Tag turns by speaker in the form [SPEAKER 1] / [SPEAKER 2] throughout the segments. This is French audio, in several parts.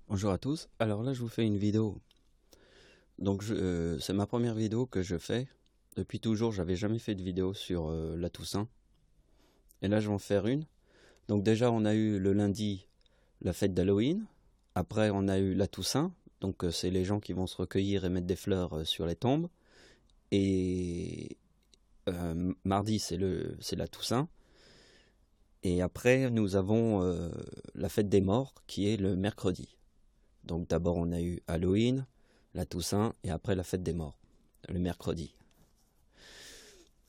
[SPEAKER 1] Bonjour à tous, alors là je vous fais une vidéo, donc c'est ma première vidéo que je fais, depuis toujours j'avais jamais fait de vidéo sur la Toussaint, et là je vais en faire une. Donc déjà on a eu le lundi la fête d'Halloween, après on a eu la Toussaint, donc c'est les gens qui vont se recueillir et mettre des fleurs sur les tombes, et mardi c'est la Toussaint, et après nous avons la fête des morts qui est le mercredi. Donc d'abord on a eu Halloween, la Toussaint et après la fête des morts, le mercredi.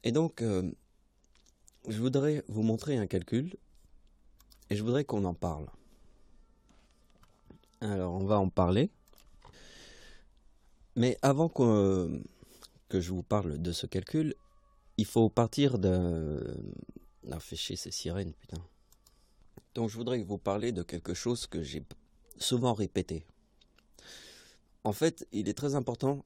[SPEAKER 1] Et donc je voudrais vous montrer un calcul et je voudrais qu'on en parle. Alors on va en parler. Mais avant que je vous parle de ce calcul, il faut partir d'un... Ah, fait chier ces sirènes, putain. Donc je voudrais vous parler de quelque chose que j'ai souvent répété. En fait, il est très important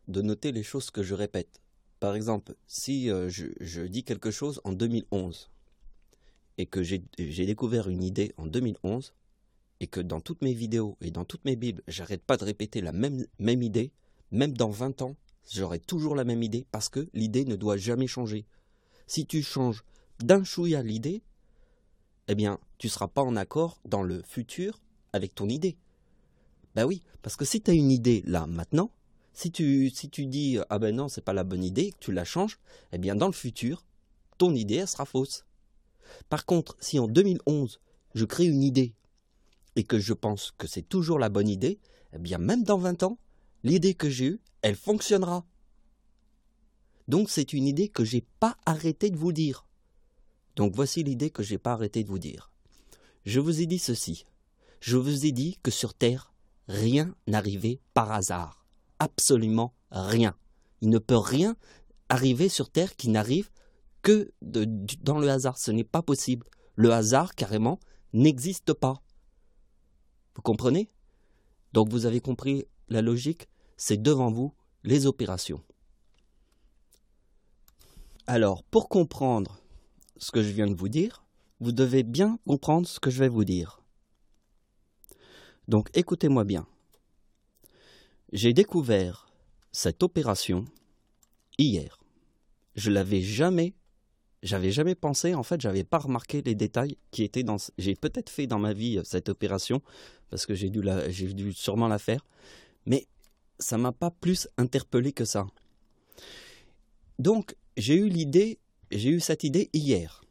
[SPEAKER 1] de noter les choses que je répète. Par exemple, si je dis quelque chose en 2011 et que j'ai découvert une idée en 2011 et que dans toutes mes vidéos et dans toutes mes bibles, j'arrête pas de répéter la même idée, même dans 20 ans, j'aurai toujours la même idée parce que l'idée ne doit jamais changer. Si tu changes d'un chouïa l'idée, eh bien, tu ne seras pas en accord dans le futur avec ton idée. Ben oui, parce que si tu as une idée là, maintenant, si tu dis « Ah ben non, c'est pas la bonne idée » et que tu la changes, eh bien dans le futur, ton idée, elle sera fausse. Par contre, si en 2011, je crée une idée et que je pense que c'est toujours la bonne idée, eh bien même dans 20 ans, l'idée que j'ai eue, elle fonctionnera. Donc c'est une idée que j'ai pas arrêté de vous dire. Donc voici l'idée que j'ai pas arrêté de vous dire. Je vous ai dit ceci. Je vous ai dit que sur Terre, rien n'arrivait par hasard. Absolument rien. Il ne peut rien arriver sur Terre qui n'arrive que dans le hasard. Ce n'est pas possible. Le hasard, carrément, n'existe pas. Vous comprenez? Donc vous avez compris la logique? C'est devant vous les opérations. Alors, pour comprendre ce que je viens de vous dire, vous devez bien comprendre ce que je vais vous dire. Donc écoutez-moi bien. J'ai découvert cette opération hier. J'avais jamais pensé, en fait, j'avais pas remarqué les détails qui étaient dans... J'ai peut-être fait dans ma vie cette opération, parce que j'ai dû sûrement la faire, mais ça m'a pas plus interpellé que ça. Donc, j'ai eu cette idée hier.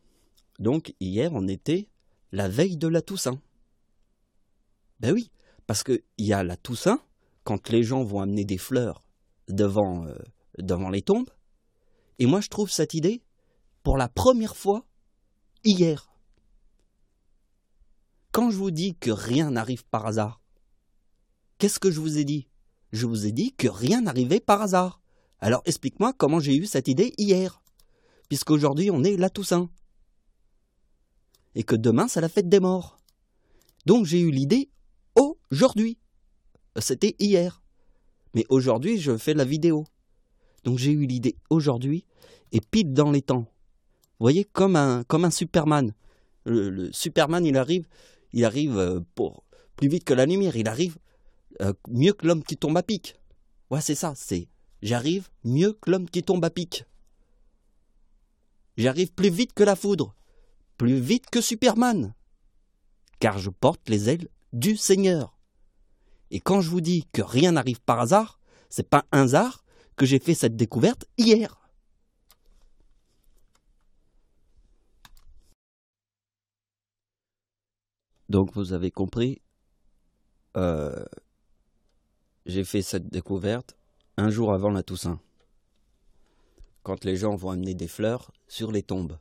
[SPEAKER 1] Donc, hier, on était la veille de la Toussaint. Ben oui, parce qu'il y a la Toussaint, quand les gens vont amener des fleurs devant les tombes, et moi, je trouve cette idée, pour la première fois, hier. Quand je vous dis que rien n'arrive par hasard, qu'est-ce que je vous ai dit? Je vous ai dit que rien n'arrivait par hasard. Alors explique-moi comment j'ai eu cette idée hier, puisqu'aujourd'hui on est la Toussaint, et que demain c'est la fête des morts. Donc j'ai eu l'idée aujourd'hui. C'était hier. Mais aujourd'hui je fais la vidéo. Donc j'ai eu l'idée aujourd'hui, et pile dans les temps. Vous voyez, comme un Superman. Le Superman, il arrive pour plus vite que la lumière. Il arrive mieux que l'homme qui tombe à pic. Ouais, c'est ça. J'arrive mieux que l'homme qui tombe à pic. J'arrive plus vite que la foudre. Plus vite que Superman. Car je porte les ailes du Seigneur. Et quand je vous dis que rien n'arrive par hasard, c'est pas un hasard que j'ai fait cette découverte hier. Donc vous avez compris, j'ai fait cette découverte un jour avant la Toussaint, quand les gens vont amener des fleurs sur les tombes.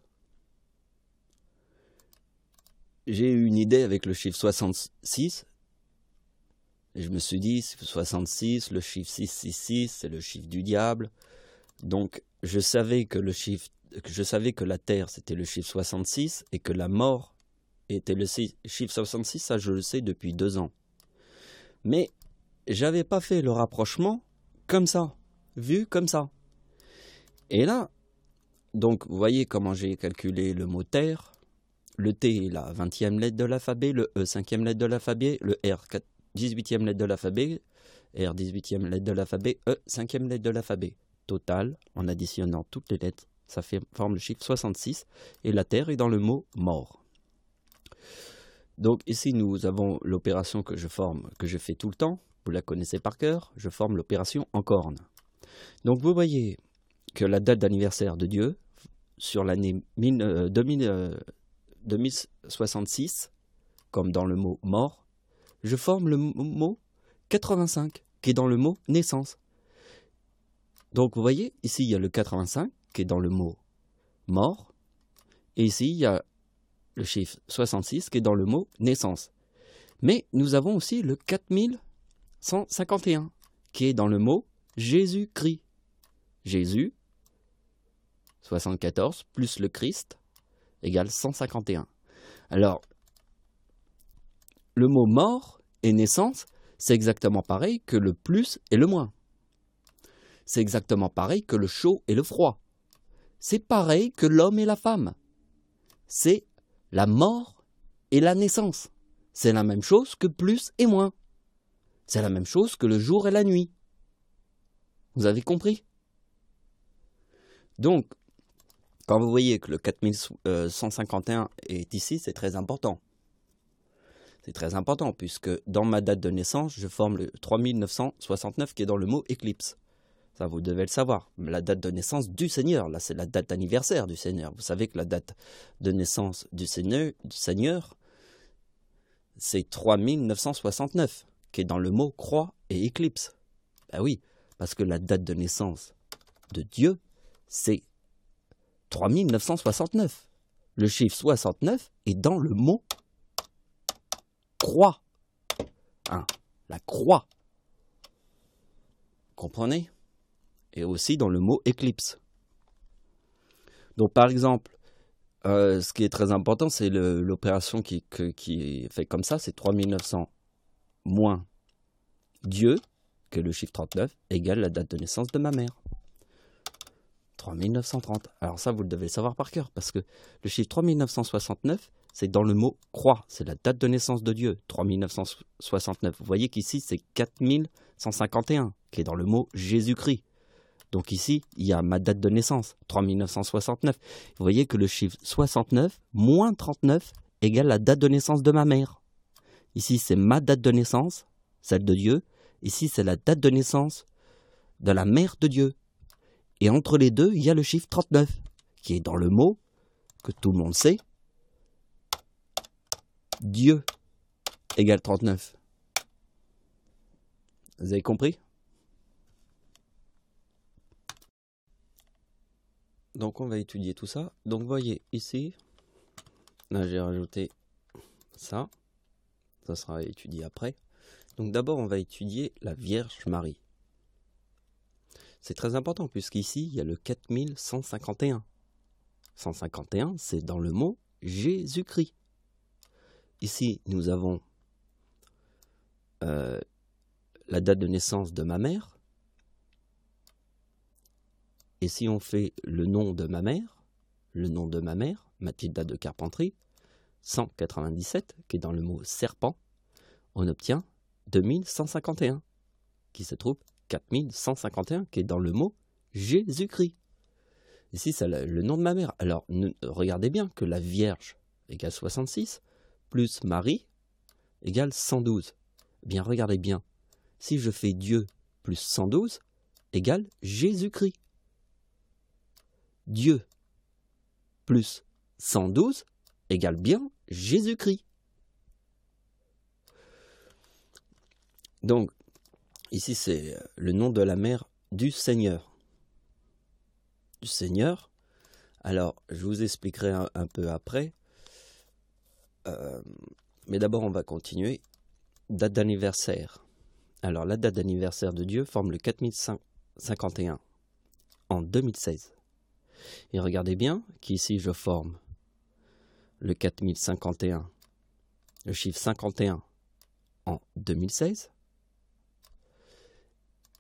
[SPEAKER 1] J'ai eu une idée avec le chiffre 66, et je me suis dit, 66, le chiffre 666, c'est le chiffre du diable. Donc je savais que la Terre c'était le chiffre 66 et que la mort était le chiffre 66, ça je le sais depuis 2 ans. Mais j'avais pas fait le rapprochement comme ça, vu comme ça. Et là, donc vous voyez comment j'ai calculé le mot Terre. Le T est la 20e lettre de l'alphabet, le E 5e lettre de l'alphabet, le R 18e lettre de l'alphabet, R 18e lettre de l'alphabet, E 5e lettre de l'alphabet. Total, en additionnant toutes les lettres, ça forme le chiffre 66 et la Terre est dans le mot mort. Donc ici nous avons l'opération que je fais tout le temps, vous la connaissez par cœur, je forme l'opération en corne. Donc vous voyez que la date d'anniversaire de Dieu, sur l'année 2066, comme dans le mot mort, je forme le mot 85, qui est dans le mot naissance. Donc vous voyez, ici il y a le 85, qui est dans le mot mort, et ici il y a le chiffre 66, qui est dans le mot naissance. Mais nous avons aussi le 4151, qui est dans le mot Jésus-Christ. Jésus, 74, plus le Christ, égale 151. Alors, le mot mort et naissance, c'est exactement pareil que le plus et le moins. C'est exactement pareil que le chaud et le froid. C'est pareil que l'homme et la femme. C'est la mort et la naissance. C'est la même chose que plus et moins. C'est la même chose que le jour et la nuit. Vous avez compris? Donc, quand vous voyez que le 4151 est ici, c'est très important. C'est très important puisque dans ma date de naissance, je forme le 3969 qui est dans le mot éclipse. Ça, vous devez le savoir. La date de naissance du Seigneur, là, c'est la date d'anniversaire du Seigneur. Vous savez que la date de naissance du Seigneur, c'est 3969, qui est dans le mot croix et éclipse. Ben oui, parce que la date de naissance de Dieu, c'est 3969. Le chiffre 69 est dans le mot croix. Hein, la croix. Comprenez? Et aussi dans le mot éclipse. Donc par exemple, ce qui est très important, c'est l'opération qui est faite comme ça, c'est 3900 moins Dieu, que le chiffre 39, égale la date de naissance de ma mère. 3930. Alors ça, vous le devez savoir par cœur, parce que le chiffre 3969, c'est dans le mot croix, c'est la date de naissance de Dieu, 3969. Vous voyez qu'ici, c'est 4151, qui est dans le mot Jésus-Christ. Donc ici, il y a ma date de naissance, 3969. Vous voyez que le chiffre 69 moins 39 égale la date de naissance de ma mère. Ici, c'est ma date de naissance, celle de Dieu. Ici, c'est la date de naissance de la mère de Dieu. Et entre les deux, il y a le chiffre 39, qui est dans le mot que tout le monde sait. Dieu égale 39. Vous avez compris? Donc on va étudier tout ça. Donc vous voyez ici, là j'ai rajouté ça. Ça sera étudié après. Donc d'abord on va étudier la Vierge Marie. C'est très important puisqu'ici il y a le 4151. 151 c'est dans le mot Jésus-Christ. Ici nous avons la date de naissance de ma mère. Et si on fait le nom de ma mère, Mathilda de Carpentry, 197, qui est dans le mot serpent, on obtient 2151, qui se trouve 4151, qui est dans le mot Jésus-Christ. Ici, c'est le nom de ma mère. Alors, regardez bien que la Vierge égale 66, plus Marie égale 112. Eh bien, regardez bien. Si je fais Dieu plus 112 égale Jésus-Christ. Dieu plus 112 égale bien Jésus-Christ. Donc, ici c'est le nom de la mère du Seigneur. Du Seigneur. Alors, je vous expliquerai un peu après. Mais d'abord, on va continuer. Date d'anniversaire. Alors, la date d'anniversaire de Dieu forme le 4051 en 2016. Et regardez bien qu'ici je forme le 4051, le chiffre 51 en 2016.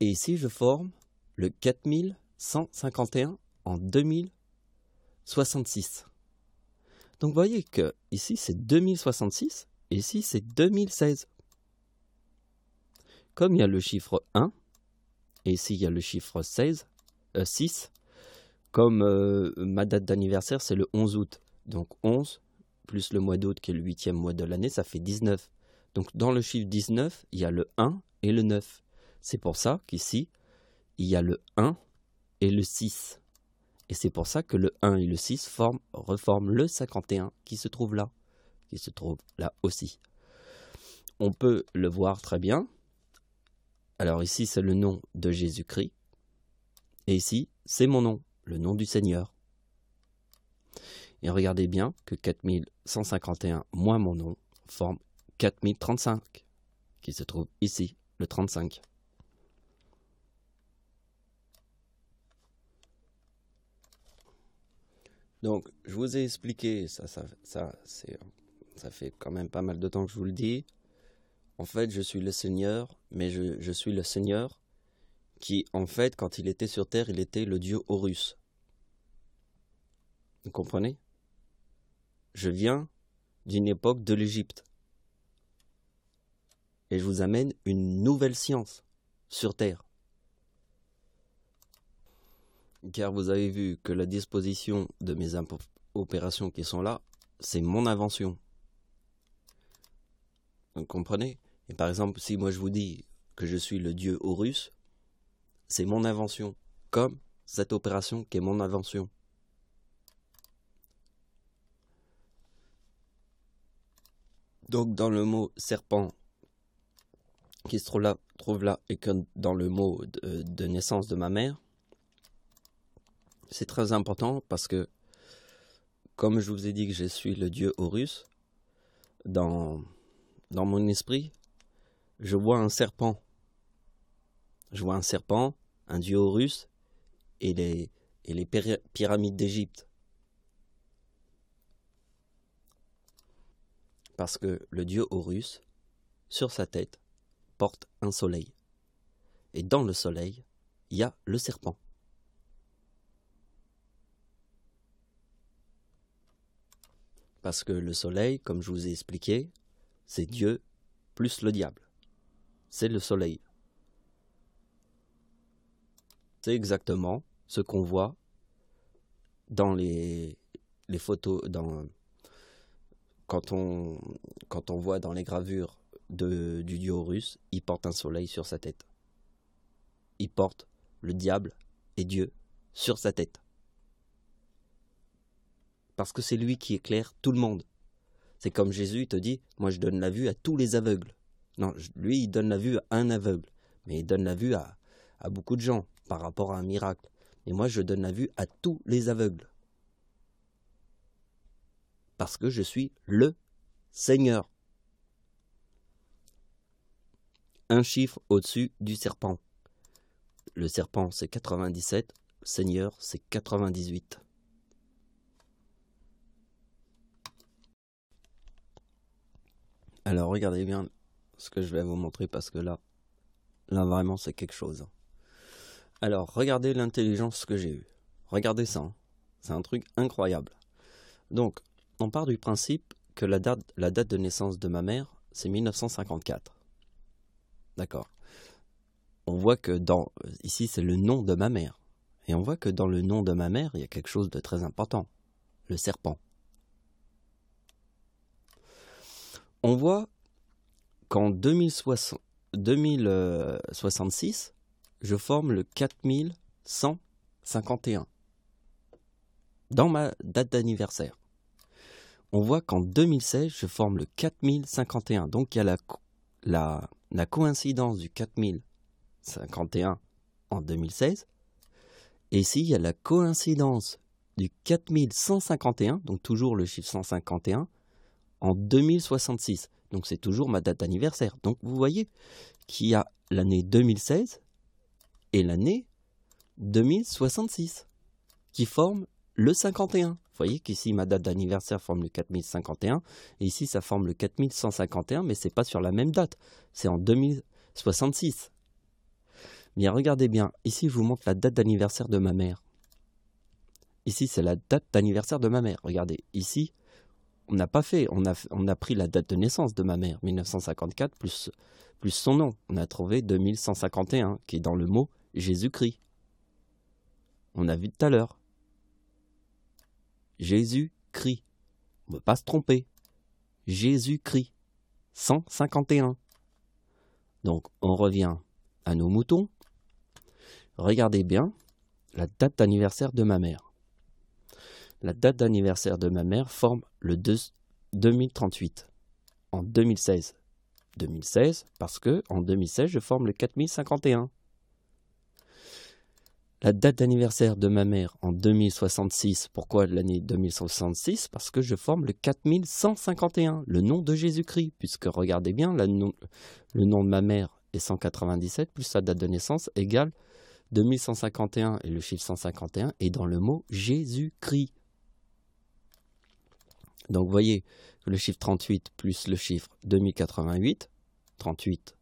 [SPEAKER 1] Et ici je forme le 4151 en 2066. Donc vous voyez que ici c'est 2066 et ici c'est 2016. comme il y a le chiffre 1, et ici il y a le chiffre 6, comme ma date d'anniversaire c'est le 11 août, donc 11 plus le mois d'août qui est le 8e mois de l'année, ça fait 19. Donc dans le chiffre 19, il y a le 1 et le 9. C'est pour ça qu'ici, il y a le 1 et le 6. Et c'est pour ça que le 1 et le 6 reforment le 51 qui se trouve là aussi. On peut le voir très bien. Alors ici, c'est le nom de Jésus-Christ. Et ici, c'est mon nom, le nom du Seigneur. Et regardez bien que 4151 moins mon nom forme 4035, qui se trouve ici, le 35. Donc, je vous ai expliqué, ça fait quand même pas mal de temps que je vous le dis. En fait, je suis le Seigneur, mais je suis le Seigneur qui, en fait, quand il était sur terre, il était le dieu Horus. Vous comprenez? Je viens d'une époque de l'Égypte. Et je vous amène une nouvelle science sur terre. Car vous avez vu que la disposition de mes opérations qui sont là, c'est mon invention. Vous comprenez? Et par exemple, si moi je vous dis que je suis le dieu Horus, c'est mon invention, comme cette opération qui est mon invention. Donc dans le mot serpent qui se trouve là et que dans le mot de naissance de ma mère, c'est très important parce que, comme je vous ai dit que je suis le dieu Horus, dans mon esprit, je vois un serpent. Je vois un serpent, un dieu Horus et les pyramides d'Égypte. Parce que le dieu Horus, sur sa tête, porte un soleil. Et dans le soleil, il y a le serpent. Parce que le soleil, comme je vous ai expliqué, c'est Dieu plus le diable. C'est le soleil. C'est exactement ce qu'on voit dans les photos, quand on voit dans les gravures du dieu Horus, il porte un soleil sur sa tête. Il porte le diable et Dieu sur sa tête. Parce que c'est lui qui éclaire tout le monde. C'est comme Jésus te dit, moi je donne la vue à tous les aveugles. Non, lui il donne la vue à un aveugle, mais il donne la vue à beaucoup de gens par rapport à un miracle. Et moi je donne la vue à tous les aveugles. Parce que je suis le Seigneur. Un chiffre au-dessus du serpent. Le serpent c'est 97, le Seigneur c'est 98. Alors regardez bien ce que je vais vous montrer parce que là vraiment c'est quelque chose. Alors regardez l'intelligence que j'ai eue. Regardez ça, hein. C'est un truc incroyable. Donc on part du principe que la date de naissance de ma mère c'est 1954. D'accord. On voit que ici c'est le nom de ma mère. Et on voit que dans le nom de ma mère il y a quelque chose de très important. Le serpent. On voit qu'en 2066, je forme le 4151 dans ma date d'anniversaire. On voit qu'en 2016, je forme le 4051. Donc il y a la coïncidence du 4051 en 2016. Et ici, il y a la coïncidence du 4151, donc toujours le chiffre 151, en 2066. Donc c'est toujours ma date d'anniversaire. Donc vous voyez qu'il y a l'année 2016 et l'année 2066 qui forment le 51. Vous voyez qu'ici ma date d'anniversaire forme le 4051 et ici ça forme le 4151, mais c'est pas sur la même date. C'est en 2066. Mais regardez bien, ici je vous montre la date d'anniversaire de ma mère. Ici c'est la date d'anniversaire de ma mère. Regardez, ici On n'a pas fait, on a pris la date de naissance de ma mère, 1954, plus son nom. On a trouvé 2151, qui est dans le mot Jésus-Christ. On a vu tout à l'heure. Jésus-Christ. On ne peut pas se tromper. Jésus-Christ. 151. Donc, on revient à nos moutons. Regardez bien la date d'anniversaire de ma mère. La date d'anniversaire de ma mère forme le 2038. En 2016. 2016, parce que en 2016, je forme le 4051. La date d'anniversaire de ma mère en 2066. Pourquoi l'année 2066? Parce que je forme le 4151, le nom de Jésus-Christ. Puisque regardez bien, le nom de ma mère est 197, plus sa date de naissance égale 2151. Et le chiffre 151 est dans le mot Jésus-Christ. Donc vous voyez que le chiffre 38 plus le chiffre 2088, 38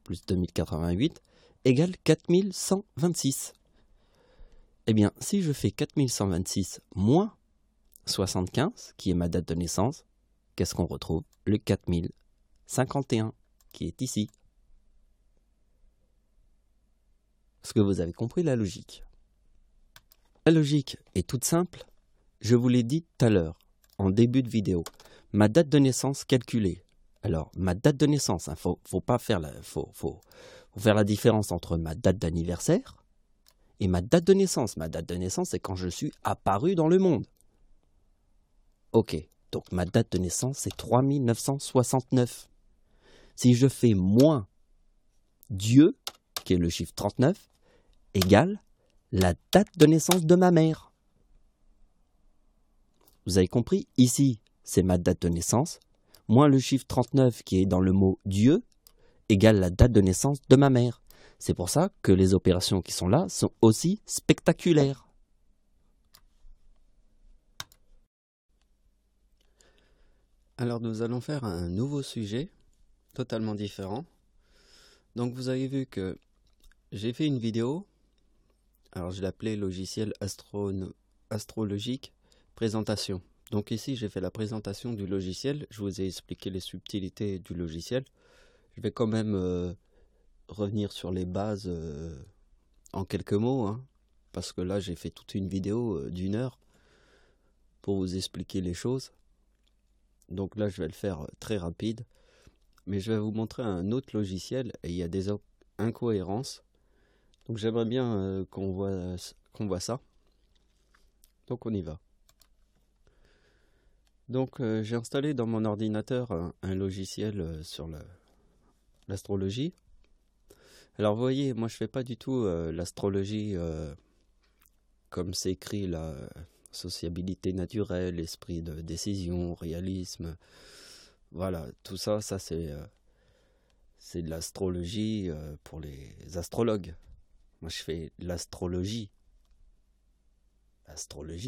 [SPEAKER 1] plus 2088, égale 4126. Eh bien, si je fais 4126 moins 75, qui est ma date de naissance, qu'est-ce qu'on retrouve? Le 4051, qui est ici. Est-ce que vous avez compris la logique? La logique est toute simple. Je vous l'ai dit tout à l'heure, en début de vidéo. Ma date de naissance calculée. Alors, ma date de naissance, hein, faut faire la différence entre ma date d'anniversaire et ma date de naissance. Ma date de naissance, c'est quand je suis apparu dans le monde. Ok, donc ma date de naissance, c'est 3969. Si je fais moins Dieu, qui est le chiffre 39, égale la date de naissance de ma mère. Vous avez compris? Ici, c'est ma date de naissance, moins le chiffre 39 qui est dans le mot Dieu, égale la date de naissance de ma mère. C'est pour ça que les opérations qui sont là sont aussi spectaculaires. Alors nous allons faire un nouveau sujet, totalement différent. Donc vous avez vu que j'ai fait une vidéo, alors je l'appelais logiciel astrologique présentation. Donc ici j'ai fait la présentation du logiciel, je vous ai expliqué les subtilités du logiciel. Je vais quand même revenir sur les bases en quelques mots, hein, parce que là j'ai fait toute une vidéo d'1 heure pour vous expliquer les choses. Donc là je vais le faire très rapide, mais je vais vous montrer un autre logiciel et il y a des incohérences. Donc j'aimerais bien qu'on voit ça. Donc on y va. Donc j'ai installé dans mon ordinateur un logiciel sur l'astrologie. Alors vous voyez, moi je fais pas du tout l'astrologie comme c'est écrit la sociabilité naturelle, esprit de décision, réalisme. Voilà, tout ça, c'est de l'astrologie pour les astrologues. Moi je fais l'astrologie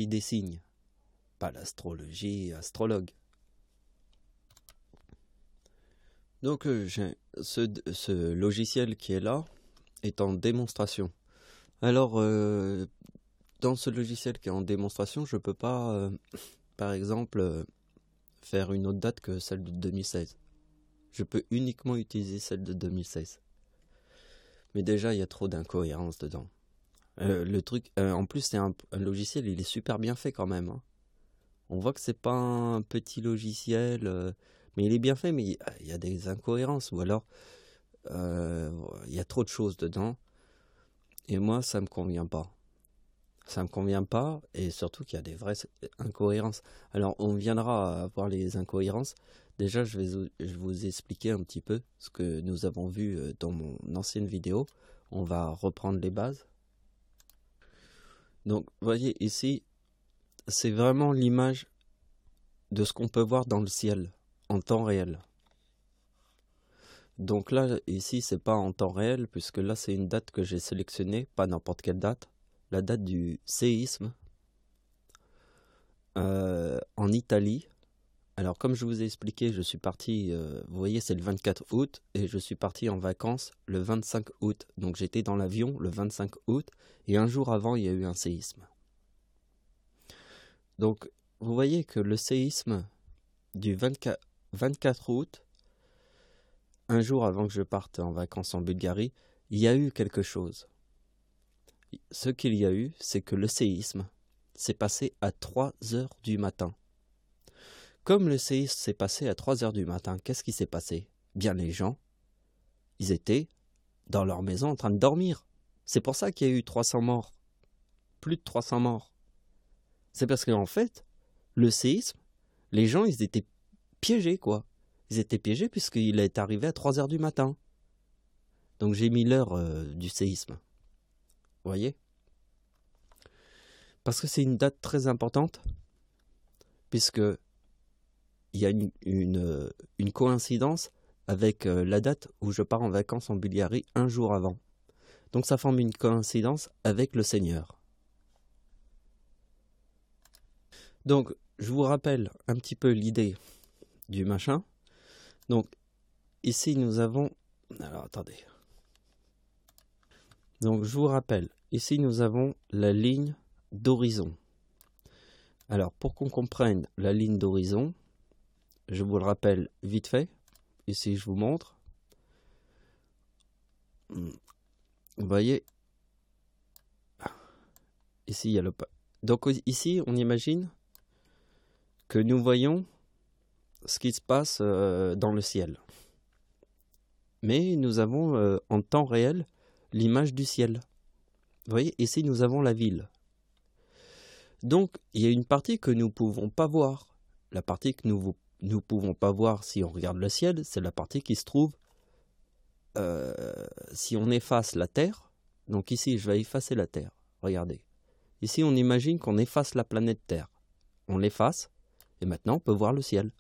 [SPEAKER 1] des signes, pas l'astrologie astrologue. Donc ce logiciel qui est là est en démonstration. Alors dans ce logiciel qui est en démonstration, je ne peux pas par exemple faire une autre date que celle de 2016. Je peux uniquement utiliser celle de 2016. Mais déjà il y a trop d'incohérences dedans. Le truc, en plus c'est un logiciel, il est super bien fait quand même, hein. On voit que c'est pas un petit logiciel, mais il est bien fait, mais il y a des incohérences, ou alors il y a trop de choses dedans, et moi ça me convient pas. Ça me convient pas, et surtout qu'il y a des vraies incohérences. Alors on viendra à voir les incohérences. Déjà je vais vous expliquer un petit peu ce que nous avons vu dans mon ancienne vidéo. On va reprendre les bases. Donc vous voyez ici, c'est vraiment l'image de ce qu'on peut voir dans le ciel en temps réel. Donc là, ici, c'est pas en temps réel, puisque là, c'est une date que j'ai sélectionnée, pas n'importe quelle date, la date du séisme en Italie. Alors, comme je vous ai expliqué, je suis parti, vous voyez, c'est le 24 août, et je suis parti en vacances le 25 août. Donc, j'étais dans l'avion le 25 août, et un jour avant, il y a eu un séisme. Donc, vous voyez que le séisme du 24 août, un jour avant que je parte en vacances en Bulgarie, il y a eu quelque chose. Ce qu'il y a eu, c'est que le séisme s'est passé à 3 heures du matin. Comme le séisme s'est passé à 3 heures du matin, qu'est-ce qui s'est passé? Bien, les gens, ils étaient dans leur maison en train de dormir. C'est pour ça qu'il y a eu 300 morts. Plus de 300 morts. C'est parce qu'en fait, le séisme, les gens, ils étaient piégés, quoi. Ils étaient piégés puisqu'il est arrivé à 3 heures du matin. Donc j'ai mis l'heure du séisme. Vous voyez? Parce que c'est une date très importante, puisque il y a une coïncidence avec la date où je pars en vacances en Bulgarie un jour avant. Donc ça forme une coïncidence avec le Seigneur. Donc je vous rappelle un petit peu l'idée du machin. Donc ici nous avons... Alors attendez. Donc je vous rappelle, ici nous avons la ligne d'horizon. Alors pour qu'on comprenne la ligne d'horizon, je vous le rappelle vite fait. Ici je vous montre. Vous voyez, ici il y a le... Donc ici on imagine que nous voyons ce qui se passe dans le ciel. Mais nous avons en temps réel l'image du ciel. Vous voyez, ici nous avons la ville. Donc il y a une partie que nous ne pouvons pas voir. La partie que nous ne pouvons pas voir si on regarde le ciel, c'est la partie qui se trouve si on efface la Terre. Donc ici je vais effacer la Terre. Regardez. Ici on imagine qu'on efface la planète Terre. On l'efface et maintenant on peut voir le ciel.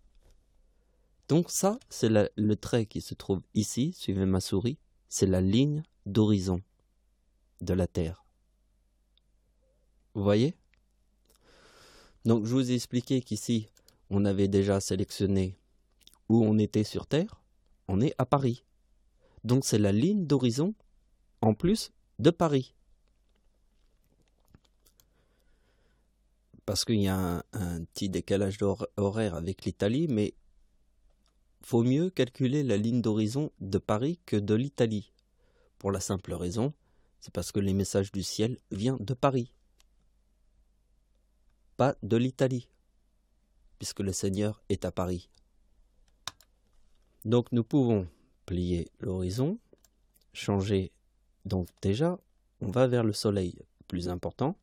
[SPEAKER 1] Donc ça, c'est le trait qui se trouve ici, suivez ma souris, c'est la ligne d'horizon de la Terre. Vous voyez? Donc je vous ai expliqué qu'ici, on avait déjà sélectionné où on était sur Terre. On est à Paris. Donc c'est la ligne d'horizon en plus de Paris. Parce qu'il y a un petit décalage horaire avec l'Italie, mais faut mieux calculer la ligne d'horizon de Paris que de l'Italie. Pour la simple raison, c'est parce que les messages du ciel viennent de Paris, pas de l'Italie, puisque le Seigneur est à Paris. Donc nous pouvons plier l'horizon, changer. Donc déjà, on va vers le soleil, plus important.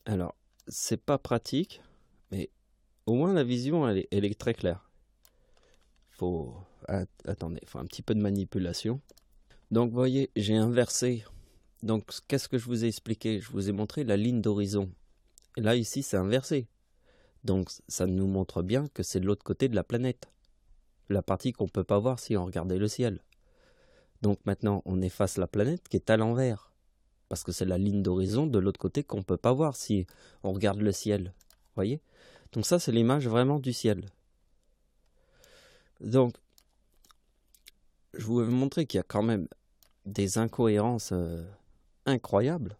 [SPEAKER 1] Alors, c'est pas pratique, mais au moins la vision, elle est très claire. Attendez, il faut un petit peu de manipulation. Donc, vous voyez, j'ai inversé. Donc, qu'est-ce que je vous ai expliqué? Je vous ai montré la ligne d'horizon. Et là, ici, c'est inversé. Donc, ça nous montre bien que c'est de l'autre côté de la planète. La partie qu'on ne peut pas voir si on regardait le ciel. Donc, maintenant, on efface la planète qui est à l'envers. Parce que c'est la ligne d'horizon de l'autre côté qu'on ne peut pas voir si on regarde le ciel. Vous voyez? Donc, ça, c'est l'image vraiment du ciel. Donc, je vous ai montré qu'il y a quand même des incohérences incroyables.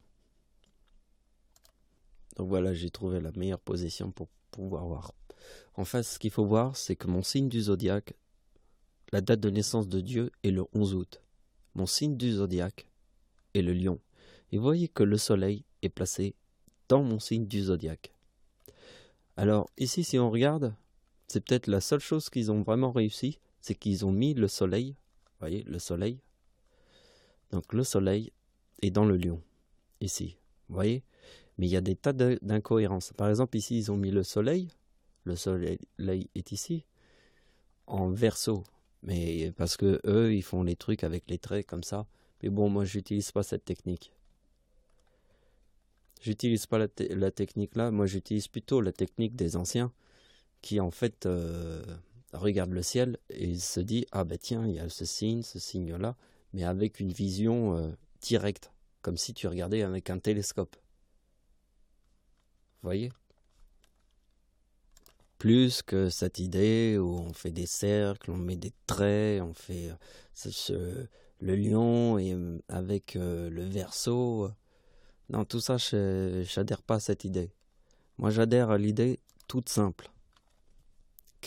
[SPEAKER 1] Donc voilà, j'ai trouvé la meilleure position pour pouvoir voir. En fait, ce qu'il faut voir, c'est que mon signe du zodiaque, la date de naissance de Dieu est le 11 août. Mon signe du zodiaque est le lion. Et vous voyez que le soleil est placé dans mon signe du zodiaque. Alors ici, si on regarde, c'est peut-être la seule chose qu'ils ont vraiment réussi, c'est qu'ils ont mis le soleil. Vous voyez, le soleil. Donc le soleil est dans le lion, ici. Vous voyez? Mais il y a des tas d'incohérences. Par exemple, ici, ils ont mis le soleil. Le soleil est ici, en verso. Mais parce que eux, ils font les trucs avec les traits comme ça. Mais bon, moi, j'utilise pas cette technique. J'utilise pas la technique là. Moi, j'utilise plutôt la technique des anciens qui, en fait, regardent le ciel et ils se disent, ah ben tiens, il y a ce signe-là, mais avec une vision directe, comme si tu regardais avec un télescope. Vous voyez? Plus que cette idée où on fait des cercles, on met des traits, on fait le lion et avec le verso. Non, tout ça, j'adhère pas à cette idée. Moi, j'adhère à l'idée toute simple.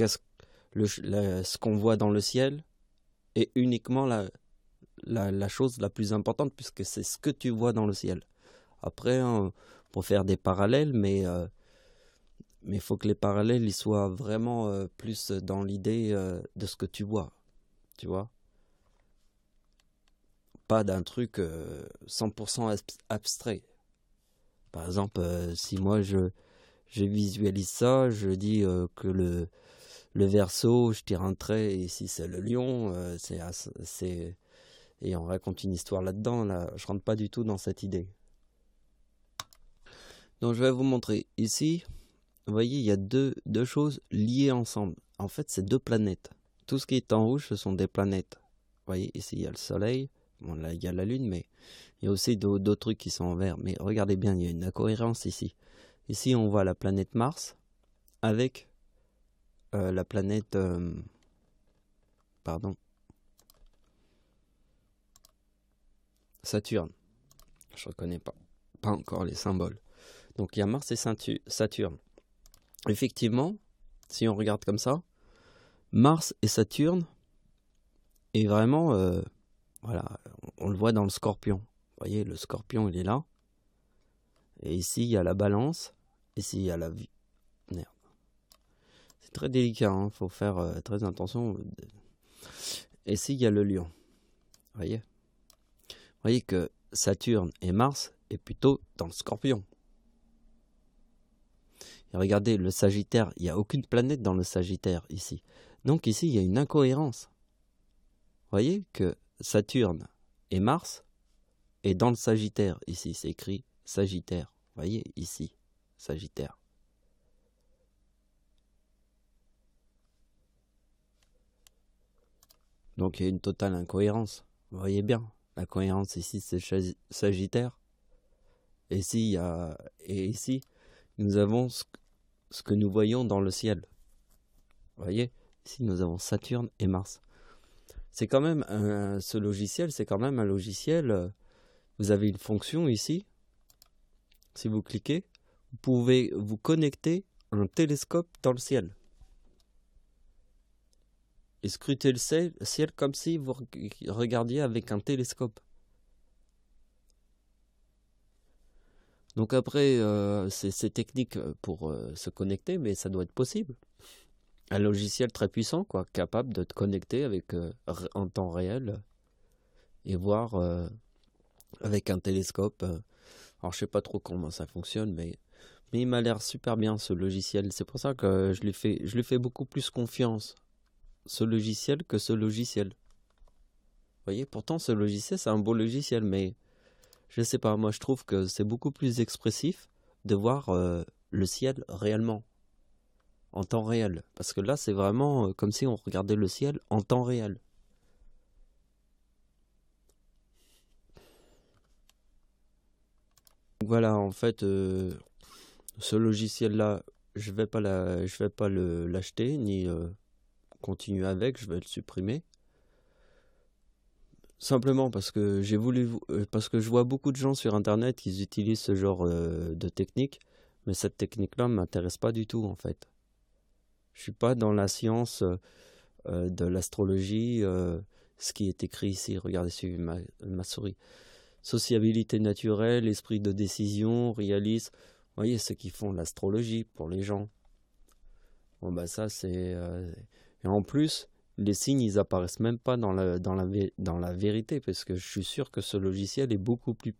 [SPEAKER 1] ce qu'on voit dans le ciel est uniquement la chose la plus importante, puisque c'est ce que tu vois dans le ciel. Après, on peut faire des parallèles, mais il faut que les parallèles ils soient vraiment plus dans l'idée de ce que tu vois. Tu vois? Pas d'un truc 100% abstrait. Par exemple, si moi je visualise ça, je dis que le Verseau, je tire un trait, et ici c'est le lion, et on raconte une histoire là-dedans. Là, je rentre pas du tout dans cette idée. Donc je vais vous montrer. Ici, vous voyez, il y a deux choses liées ensemble. En fait, c'est deux planètes. Tout ce qui est en rouge, ce sont des planètes. Vous voyez, ici il y a le Soleil. Bon, là il y a la Lune, mais il y a aussi d'autres trucs qui sont en vert. Mais regardez bien, il y a une incohérence ici. Ici, on voit la planète Mars avec la planète... Saturne. Je reconnais pas encore les symboles. Donc il y a Mars et Saturne. Effectivement, si on regarde comme ça, Mars et Saturne, et vraiment, voilà, on le voit dans le Scorpion. Vous voyez, le Scorpion, il est là. Et ici, il y a la Balance. Ici, il y a la vie. Merde. C'est très délicat, hein, faut faire très attention. Et ici, il y a le Lion. Vous voyez que Saturne et Mars est plutôt dans le Scorpion. Et regardez, le Sagittaire, il n'y a aucune planète dans le Sagittaire ici. Donc ici, il y a une incohérence. Vous voyez que Saturne et Mars est dans le Sagittaire. Ici, c'est écrit Sagittaire. Vous voyez, ici, Sagittaire. Donc il y a une totale incohérence. Vous voyez bien, la cohérence ici, c'est Sagittaire. Et ici, nous avons ce que nous voyons dans le ciel. Vous voyez, ici, nous avons Saturne et Mars. C'est quand même ce logiciel, c'est quand même un logiciel. Vous avez une fonction ici. Si vous cliquez, vous pouvez vous connecter à un télescope dans le ciel. Et scruter le ciel comme si vous regardiez avec un télescope. Donc après, c'est technique pour se connecter, mais ça doit être possible. Un logiciel très puissant, quoi, capable de te connecter avec en temps réel et voir avec un télescope. Alors je sais pas trop comment ça fonctionne, mais il m'a l'air super bien ce logiciel. C'est pour ça que je lui fais beaucoup plus confiance, ce logiciel, que ce logiciel. Vous voyez, pourtant ce logiciel c'est un beau logiciel, mais je sais pas, moi je trouve que c'est beaucoup plus expressif de voir le ciel réellement, en temps réel. Parce que là c'est vraiment comme si on regardait le ciel en temps réel. Donc voilà, en fait, ce logiciel-là, je vais pas l'acheter, ni continuer avec, je vais le supprimer. Simplement parce que parce que je vois beaucoup de gens sur internet qui utilisent ce genre de technique, mais cette technique-là ne m'intéresse pas du tout en fait. Je suis pas dans la science de l'astrologie, ce qui est écrit ici, regardez sur ma souris. Sociabilité naturelle, esprit de décision, réalisme. Vous voyez, ceux qui font l'astrologie pour les gens. Bon bah ça c'est... Et en plus, les signes ils apparaissent même pas dans la vérité, parce que je suis sûr que ce logiciel est beaucoup plus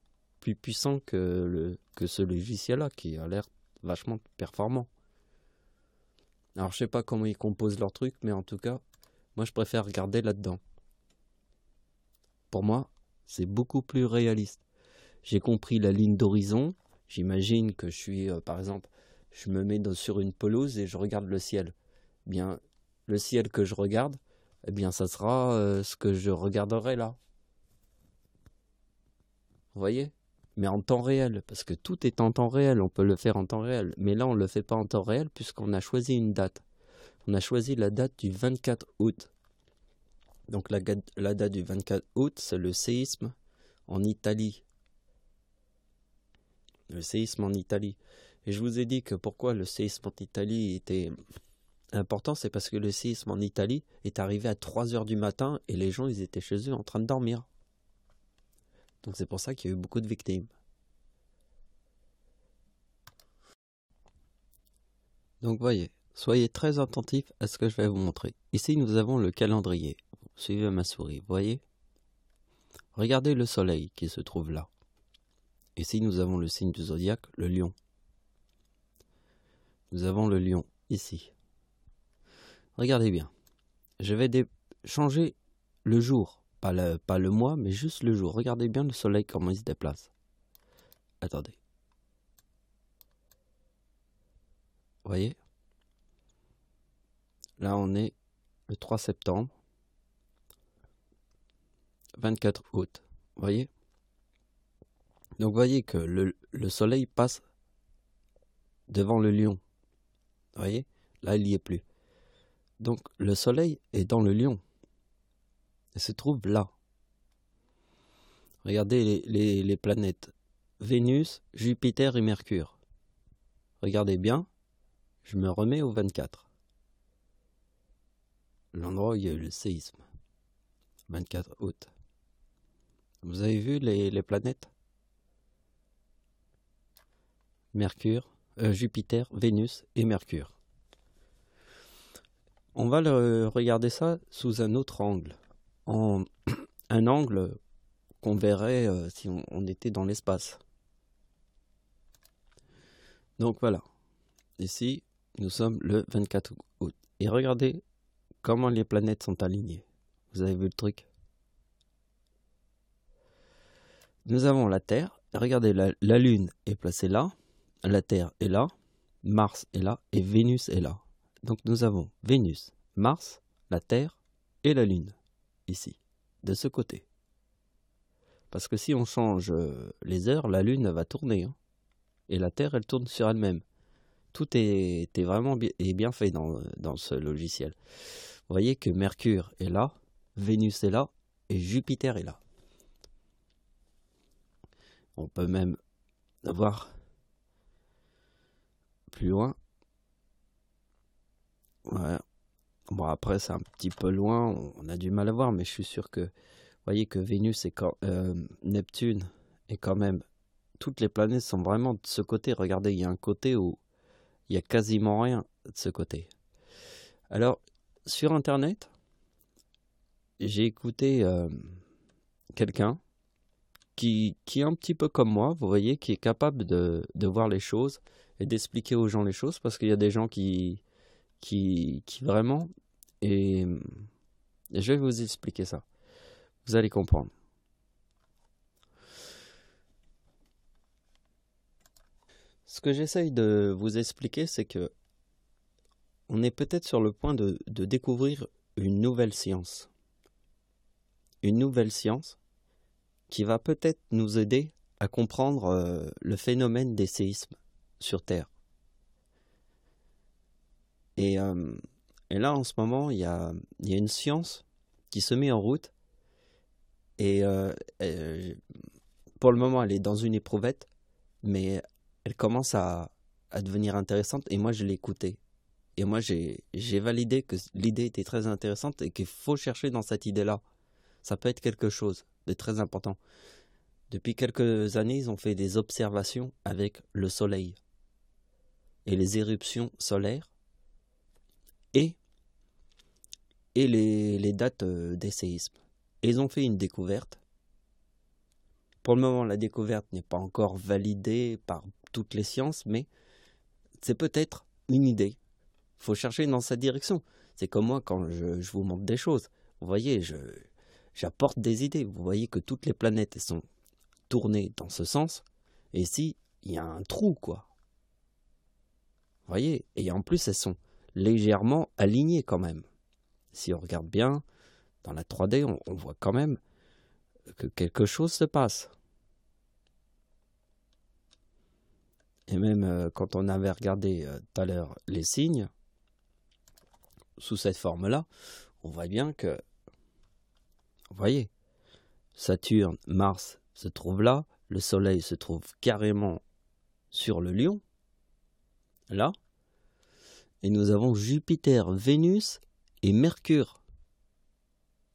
[SPEAKER 1] puissant que ce logiciel-là, qui a l'air vachement performant. Alors je sais pas comment ils composent leur truc, mais en tout cas, moi je préfère regarder là-dedans. Pour moi, c'est beaucoup plus réaliste. J'ai compris la ligne d'horizon. J'imagine que je suis, par exemple, je me mets sur une pelouse et je regarde le ciel. Bien, le ciel que je regarde, eh bien, ça sera ce que je regarderai là. Vous voyez? Mais en temps réel, parce que tout est en temps réel, on peut le faire en temps réel. Mais là, on ne le fait pas en temps réel puisqu'on a choisi une date. On a choisi la date du 24 août. Donc la date du 24 août, c'est le séisme en Italie. Le séisme en Italie. Et je vous ai dit que pourquoi le séisme en Italie était important, c'est parce que le séisme en Italie est arrivé à 3 heures du matin et les gens, ils étaient chez eux en train de dormir. Donc c'est pour ça qu'il y a eu beaucoup de victimes. Donc voyez, soyez très attentifs à ce que je vais vous montrer. Ici, nous avons le calendrier. Suivez ma souris, voyez? Regardez le soleil qui se trouve là. Ici, nous avons le signe du zodiaque, le lion. Nous avons le lion ici. Regardez bien. Je vais changer le jour. Pas le mois, mais juste le jour. Regardez bien le soleil, comment il se déplace. Attendez. Voyez? Là, on est le 3 septembre. 24 août. Voyez? Donc, voyez que le soleil passe devant le lion. Voyez? Là, il n'y est plus. Donc, le soleil est dans le lion. Il se trouve là. Regardez les planètes. Vénus, Jupiter et Mercure. Regardez bien. Je me remets au 24. L'endroit où il y a eu le séisme. 24 août. Vous avez vu les planètes? Mercure, Jupiter, Vénus et Mercure. On va regarder ça sous un autre angle. Un angle qu'on verrait si on était dans l'espace. Donc voilà. Ici, nous sommes le 24 août. Et regardez comment les planètes sont alignées. Vous avez vu le truc? Nous avons la Terre. Regardez, la Lune est placée là. La Terre est là. Mars est là. Et Vénus est là. Donc nous avons Vénus, Mars, la Terre et la Lune. Ici, de ce côté. Parce que si on change les heures, la Lune va tourner. Hein. Et la Terre, elle tourne sur elle-même. Tout est vraiment bien fait dans ce logiciel. Vous voyez que Mercure est là, Vénus est là et Jupiter est là. On peut même voir plus loin. Voilà. Bon, après, c'est un petit peu loin, on a du mal à voir, mais je suis sûr que... Vous voyez que Vénus et Neptune est quand même... Toutes les planètes sont vraiment de ce côté. Regardez, il y a un côté où il n'y a quasiment rien de ce côté. Alors, sur Internet, j'ai écouté quelqu'un qui est un petit peu comme moi, vous voyez, qui est capable de voir les choses et d'expliquer aux gens les choses, parce qu'il y a des gens qui vraiment... Et je vais vous expliquer ça. Vous allez comprendre. Ce que j'essaye de vous expliquer, c'est que on est peut-être sur le point de découvrir une nouvelle science. Une nouvelle science qui va peut-être nous aider à comprendre le phénomène des séismes sur Terre. Et là, en ce moment, il y a une science qui se met en route. Et pour le moment, elle est dans une éprouvette, mais elle commence à devenir intéressante. Et moi, je l'ai écoutée. Et moi, j'ai validé que l'idée était très intéressante et qu'il faut chercher dans cette idée-là. Ça peut être quelque chose de très important. Depuis quelques années, ils ont fait des observations avec le soleil et les éruptions solaires et les dates des séismes. Et ils ont fait une découverte. Pour le moment, la découverte n'est pas encore validée par toutes les sciences, mais c'est peut-être une idée. Il faut chercher dans cette direction. C'est comme moi quand je vous montre des choses. Vous voyez, j'apporte des idées. Vous voyez que toutes les planètes sont tournées dans ce sens. Et ici, il y a un trou, quoi. Vous voyez? Et en plus, elles sont légèrement alignées quand même. Si on regarde bien, dans la 3D, on voit quand même que quelque chose se passe. Et même quand on avait regardé tout à l'heure les signes, sous cette forme-là, on voit bien que, vous voyez, Saturne, Mars se trouve là, le Soleil se trouve carrément sur le Lion, là, Et nous avons Jupiter, Vénus et Mercure.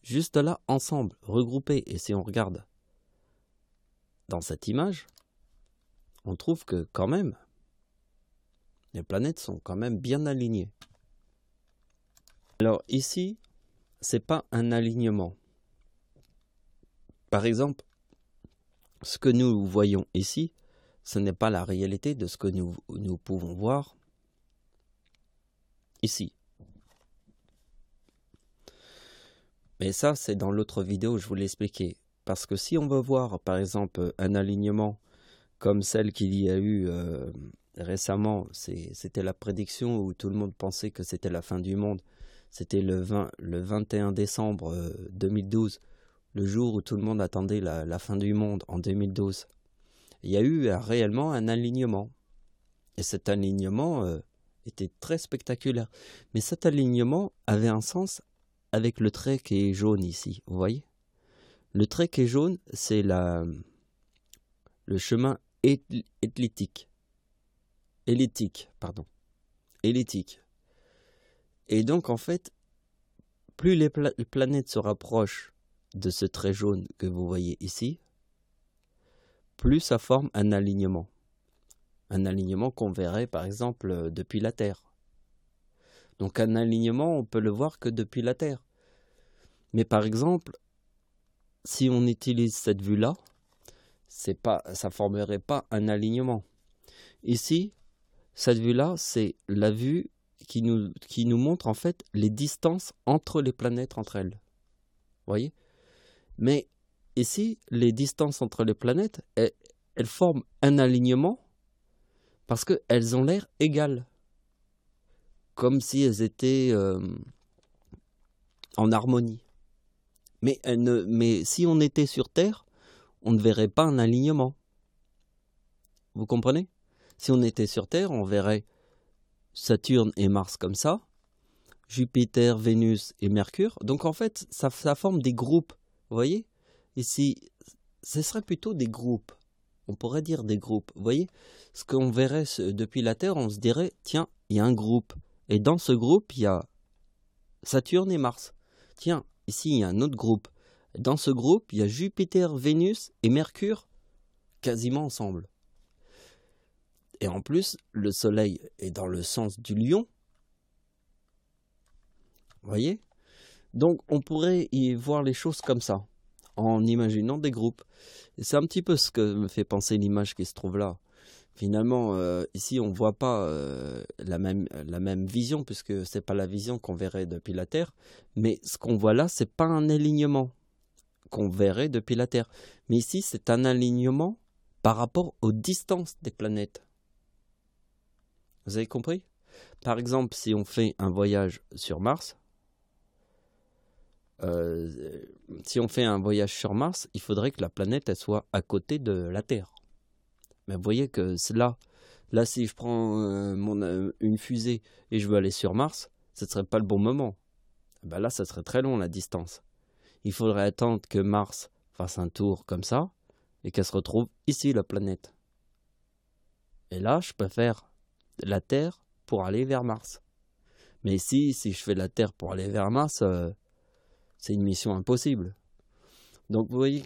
[SPEAKER 1] Juste là, ensemble, regroupés. Et si on regarde dans cette image, on trouve que quand même, les planètes sont quand même bien alignées. Alors ici, c'est pas un alignement. Par exemple, ce que nous voyons ici, ce n'est pas la réalité de ce que nous pouvons voir ici. Mais ça, c'est dans l'autre vidéo, je vous l'ai expliqué. Parce que si on veut voir, par exemple, un alignement comme celle qu'il y a eu récemment, c'était la prédiction où tout le monde pensait que c'était la fin du monde. C'était le 21 décembre 2012, le jour où tout le monde attendait la fin du monde en 2012. Il y a eu réellement un alignement. Et cet alignement était très spectaculaire. Mais cet alignement avait un sens avec le trait qui est jaune ici, vous voyez? Le trait qui est jaune, c'est le chemin elliptique. Et donc, en fait, plus les planètes se rapprochent de ce trait jaune que vous voyez ici, plus ça forme un alignement. Un alignement qu'on verrait, par exemple, depuis la Terre. Donc, un alignement, on peut le voir que depuis la Terre. Mais par exemple, si on utilise cette vue-là, ça ne formerait pas un alignement. Ici, cette vue-là, c'est la vue qui nous montre en fait les distances entre les planètes entre elles. Vous voyez? Mais ici, les distances entre les planètes, elles forment un alignement parce qu'elles ont l'air égales. Comme si elles étaient en harmonie. Mais si on était sur Terre, on ne verrait pas un alignement. Vous comprenez? Si on était sur Terre, on verrait Saturne et Mars comme ça, Jupiter, Vénus et Mercure. Donc en fait, ça forme des groupes. Vous voyez? Ici, ce serait plutôt des groupes. On pourrait dire des groupes. Vous voyez? Ce qu'on verrait depuis la Terre, on se dirait, tiens, il y a un groupe. Et dans ce groupe, il y a Saturne et Mars. Tiens, ici, il y a un autre groupe. Dans ce groupe, il y a Jupiter, Vénus et Mercure quasiment ensemble. Et en plus, le Soleil est dans le sens du lion. Vous voyez? Donc, on pourrait y voir les choses comme ça, en imaginant des groupes. Et c'est un petit peu ce que me fait penser l'image qui se trouve là. Finalement, ici, on ne voit pas la même vision, puisque ce n'est pas la vision qu'on verrait depuis la Terre. Mais ce qu'on voit là, ce n'est pas un alignement qu'on verrait depuis la Terre. Mais ici, c'est un alignement par rapport aux distances des planètes. Vous avez compris? Par exemple, si on fait un voyage sur Mars, il faudrait que la planète elle soit à côté de la Terre. Mais vous voyez que là si je prends une fusée et je veux aller sur Mars, ce ne serait pas le bon moment. Ben là, ça serait très long la distance. Il faudrait attendre que Mars fasse un tour comme ça et qu'elle se retrouve ici, la planète. Et là, je peux faire la Terre pour aller vers Mars. Mais si je fais la Terre pour aller vers Mars, c'est une mission impossible. Donc vous voyez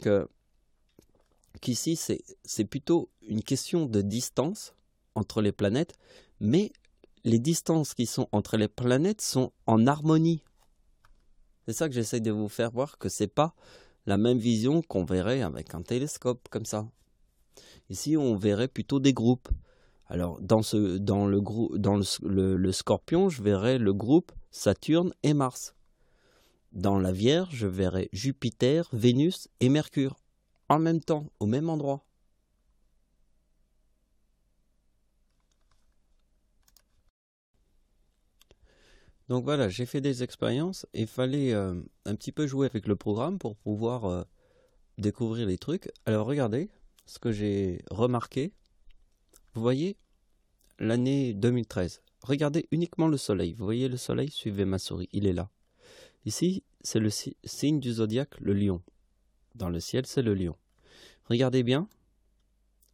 [SPEAKER 1] qu'ici, c'est plutôt une question de distance entre les planètes, mais les distances qui sont entre les planètes sont en harmonie. C'est ça que j'essaie de vous faire voir, que c'est pas la même vision qu'on verrait avec un télescope comme ça. Ici, on verrait plutôt des groupes. Alors, dans le Scorpion, je verrais le groupe Saturne et Mars. Dans la Vierge, je verrais Jupiter, Vénus et Mercure en même temps, au même endroit. Donc voilà, j'ai fait des expériences et il fallait un petit peu jouer avec le programme pour pouvoir découvrir les trucs. Alors regardez ce que j'ai remarqué. Vous voyez l'année 2013. Regardez uniquement le soleil. Vous voyez le soleil? Suivez ma souris, il est là. Ici, c'est le signe du zodiaque, le lion. Dans le ciel, c'est le lion. Regardez bien,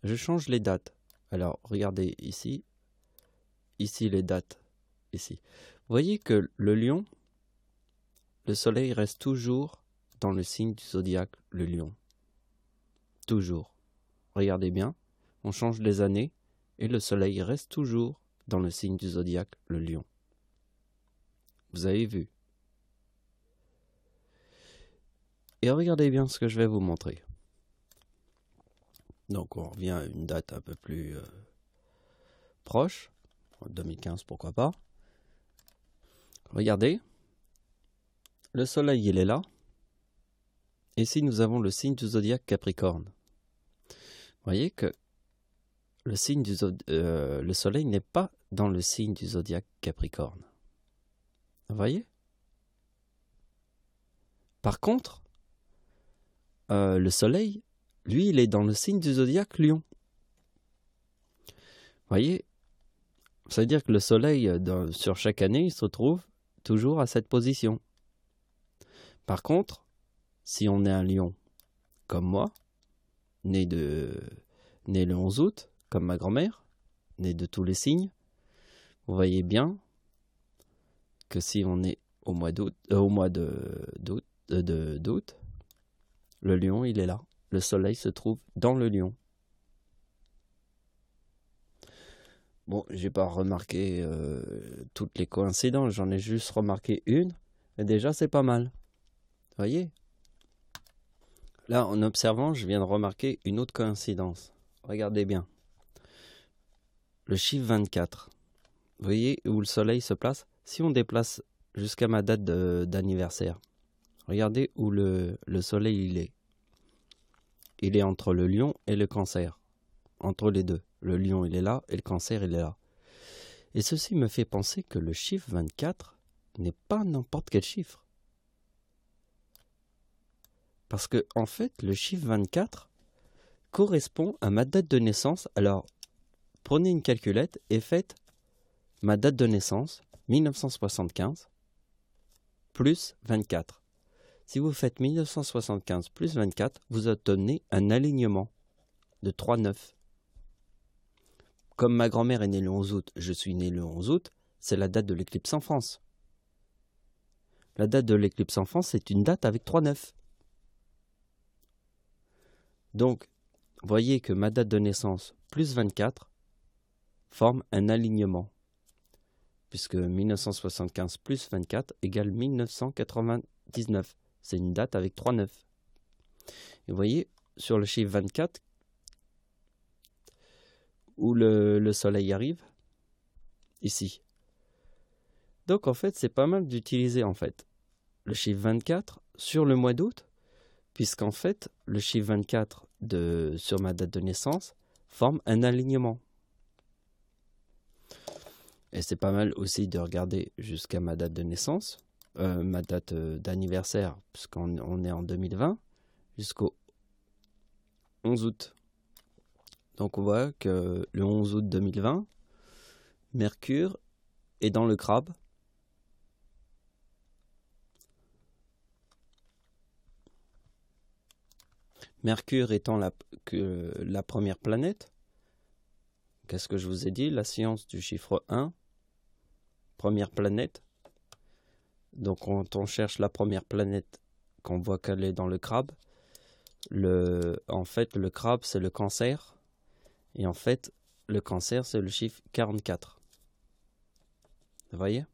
[SPEAKER 1] je change les dates. Alors, regardez ici les dates ici. Vous voyez que le lion, le soleil reste toujours dans le signe du zodiaque, le lion. Toujours. Regardez bien, on change les années et le soleil reste toujours dans le signe du zodiaque, le lion. Vous avez vu. Et regardez bien ce que je vais vous montrer. Donc on revient à une date un peu plus proche, 2015 pourquoi pas. Regardez, le soleil il est là. Ici nous avons le signe du zodiaque Capricorne. Vous voyez que le soleil n'est pas dans le signe du zodiaque Capricorne. Vous voyez? Par contre, le soleil, lui, il est dans le signe du zodiaque Lion. Vous voyez? Ça veut dire que le soleil, sur chaque année, il se retrouve toujours à cette position. Par contre, si on est un lion, comme moi, né le 11 août, comme ma grand-mère, né de tous les signes, vous voyez bien que si on est au mois d'août, le lion, il est là. Le soleil se trouve dans le lion. Bon, j'ai pas remarqué toutes les coïncidences, j'en ai juste remarqué une, et déjà c'est pas mal. Vous voyez? Là, en observant, je viens de remarquer une autre coïncidence. Regardez bien. Le chiffre 24. Vous voyez où le soleil se place? Si on déplace jusqu'à ma date d'anniversaire, regardez où le soleil il est. Il est entre le lion et le cancer. Entre les deux. Le lion il est là et le cancer il est là. Et ceci me fait penser que le chiffre 24 n'est pas n'importe quel chiffre. Parce que en fait le chiffre 24 correspond à ma date de naissance. Alors prenez une calculette et faites ma date de naissance 1975 plus 24. Si vous faites 1975 plus 24, vous obtenez un alignement de 3,9. Comme ma grand-mère est née le 11 août, je suis né le 11 août, c'est la date de l'éclipse en France. La date de l'éclipse en France, c'est une date avec 3,9. Donc, voyez que ma date de naissance plus 24 forme un alignement. Puisque 1975 plus 24 égale 1999. C'est une date avec 3,9. Et vous voyez, sur le chiffre 24, où le soleil arrive, ici. Donc en fait, c'est pas mal d'utiliser en fait le chiffre 24 sur le mois d'août, puisqu'en fait, le chiffre 24 sur ma date de naissance forme un alignement. Et c'est pas mal aussi de regarder jusqu'à ma date de naissance, ma date d'anniversaire, puisqu'on est en 2020, jusqu'au 11 août. Donc on voit que le 11 août 2020, Mercure est dans le Crabe. Mercure étant la première planète. Qu'est-ce que je vous ai dit? La science du chiffre 1. Première planète. Donc quand on cherche la première planète, qu'on voit qu'elle est dans le Crabe, en fait le Crabe c'est le Cancer. Et en fait le Cancer c'est le chiffre 44. Vous voyez?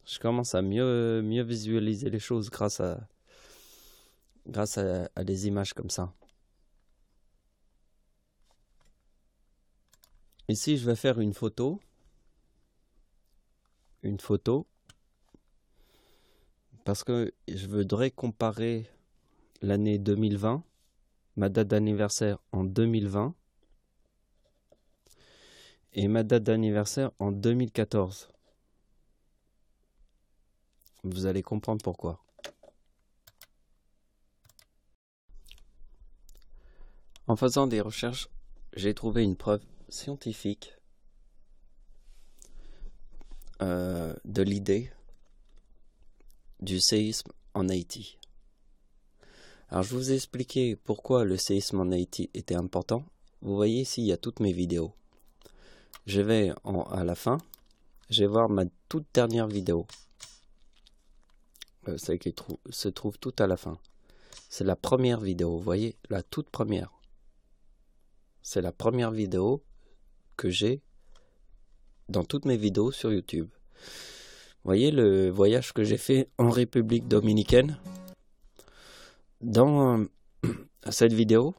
[SPEAKER 1] Je commence à mieux visualiser les choses grâce à des images comme ça. Ici je vais faire une photo. Parce que je voudrais comparer l'année 2020, ma date d'anniversaire en 2020 et ma date d'anniversaire en 2014. Vous allez comprendre pourquoi. En faisant des recherches, j'ai trouvé une preuve scientifique de l'idée du séisme en Haïti. Alors je vous ai expliqué pourquoi le séisme en Haïti était important. Vous voyez ici il y a toutes mes vidéos. Je vais à la fin Je vais voir ma toute dernière vidéo. Celle qui se trouve tout à la fin. C'est la première vidéo, vous voyez, la toute première. C'est la première vidéo que j'ai dans toutes mes vidéos sur YouTube. Vous voyez le voyage que j'ai fait en République dominicaine. Dans cette vidéo,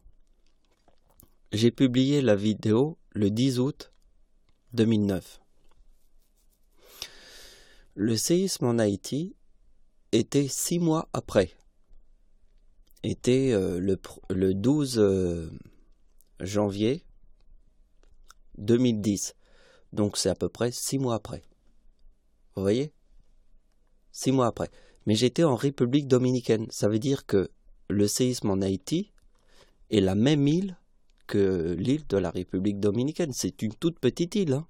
[SPEAKER 1] j'ai publié la vidéo le 10 août 2009. Le séisme en Haïti était 6 mois après. Était le 12 janvier 2010. Donc c'est à peu près 6 mois après. Vous voyez? 6 mois après. Mais j'étais en République dominicaine. Ça veut dire que le séisme en Haïti est la même île que l'île de la République dominicaine. C'est une toute petite île. Hein.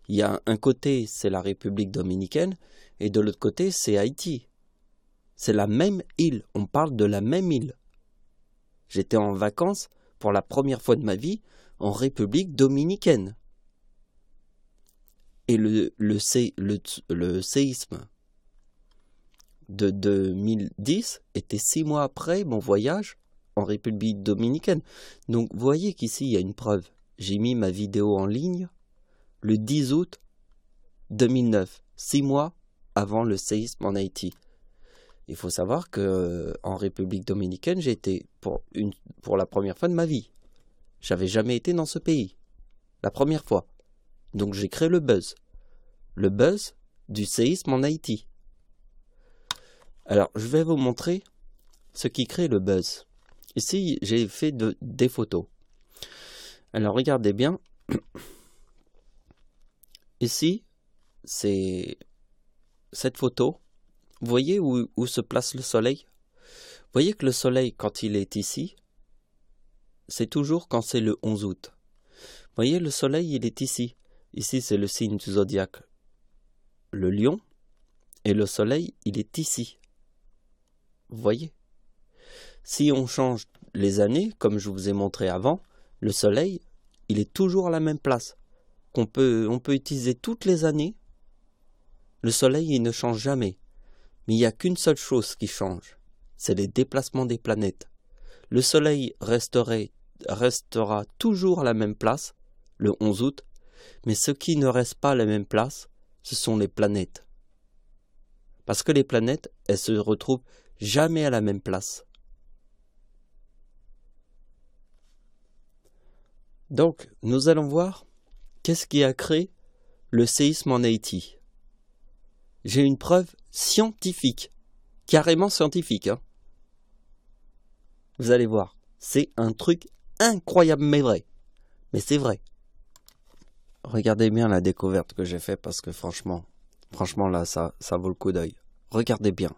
[SPEAKER 1] Il y a un côté, c'est la République dominicaine, et de l'autre côté, c'est Haïti. C'est la même île. On parle de la même île. J'étais en vacances pour la première fois de ma vie en République dominicaine. Et le séisme de 2010 était 6 mois après mon voyage en République dominicaine. Donc vous voyez qu'ici il y a une preuve. J'ai mis ma vidéo en ligne le 10 août 2009, 6 mois avant le séisme en Haïti. Il faut savoir que en République dominicaine, j'ai été pour la première fois de ma vie. J'avais jamais été dans ce pays. La première fois. Donc j'ai créé le buzz. Le buzz du séisme en Haïti. Alors, je vais vous montrer ce qui crée le buzz. Ici, j'ai fait des photos. Alors, regardez bien. Ici, c'est cette photo. Vous voyez où se place le soleil? Vous voyez que le soleil, quand il est ici, c'est toujours quand c'est le 11 août. Vous voyez, le soleil, il est ici. Ici, c'est le signe du zodiaque, le lion. Et le soleil, il est ici. Vous voyez? Si on change les années, comme je vous ai montré avant, le soleil, il est toujours à la même place. On peut utiliser toutes les années. Le soleil, il ne change jamais. Mais il n'y a qu'une seule chose qui change. C'est les déplacements des planètes. Le soleil restera toujours à la même place, le 11 août. Mais ce qui ne reste pas à la même place, ce sont les planètes. Parce que les planètes, elles se retrouvent jamais à la même place. Donc, nous allons voir qu'est-ce qui a créé le séisme en Haïti. J'ai une preuve scientifique, carrément scientifique. Hein. Vous allez voir, c'est un truc incroyable mais vrai. Mais c'est vrai. Regardez bien la découverte que j'ai faite parce que franchement là, ça vaut le coup d'œil. Regardez bien.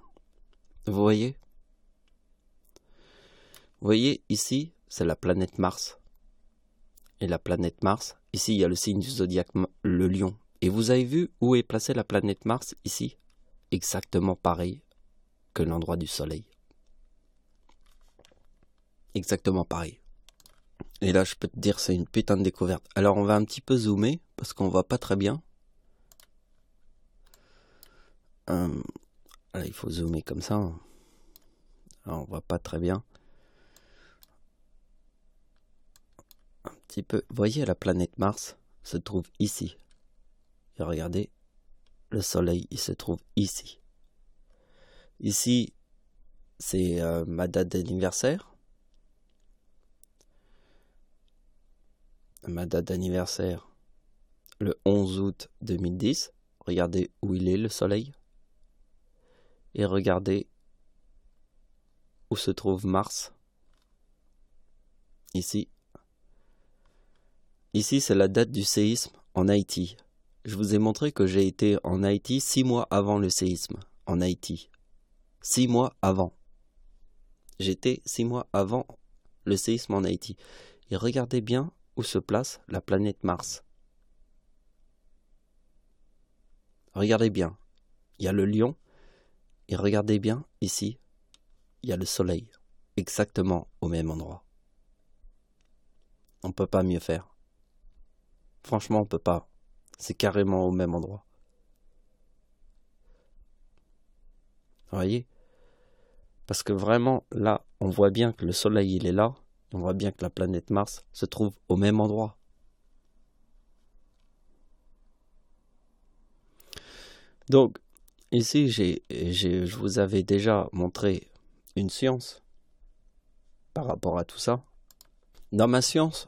[SPEAKER 1] Vous voyez? Vous voyez, ici, c'est la planète Mars. Et la planète Mars, ici, il y a le signe du zodiaque, le lion. Et vous avez vu où est placée la planète Mars, ici? Exactement pareil que l'endroit du Soleil. Exactement pareil. Et là, je peux te dire, c'est une putain de découverte. Alors, on va un petit peu zoomer, parce qu'on voit pas très bien. Là, il faut zoomer comme ça. Alors, on voit pas très bien. Un petit peu. Vous voyez, la planète Mars se trouve ici. Et regardez, le Soleil, il se trouve ici. Ici, c'est ma date d'anniversaire. Ma date d'anniversaire, le 11 août 2010. Regardez où il est, le Soleil. Et regardez où se trouve Mars. Ici. Ici, c'est la date du séisme en Haïti. Je vous ai montré que j'ai été en Haïti 6 mois avant le séisme. En Haïti. 6 mois avant. J'étais 6 mois avant le séisme en Haïti. Et regardez bien où se place la planète Mars. Regardez bien. Il y a le lion. Et regardez bien, ici, il y a le soleil. Exactement au même endroit. On ne peut pas mieux faire. Franchement, on ne peut pas. C'est carrément au même endroit. Vous voyez? Parce que vraiment, là, on voit bien que le Soleil, il est là. On voit bien que la planète Mars se trouve au même endroit. Donc, ici, je vous avais déjà montré une science par rapport à tout ça. Dans ma science,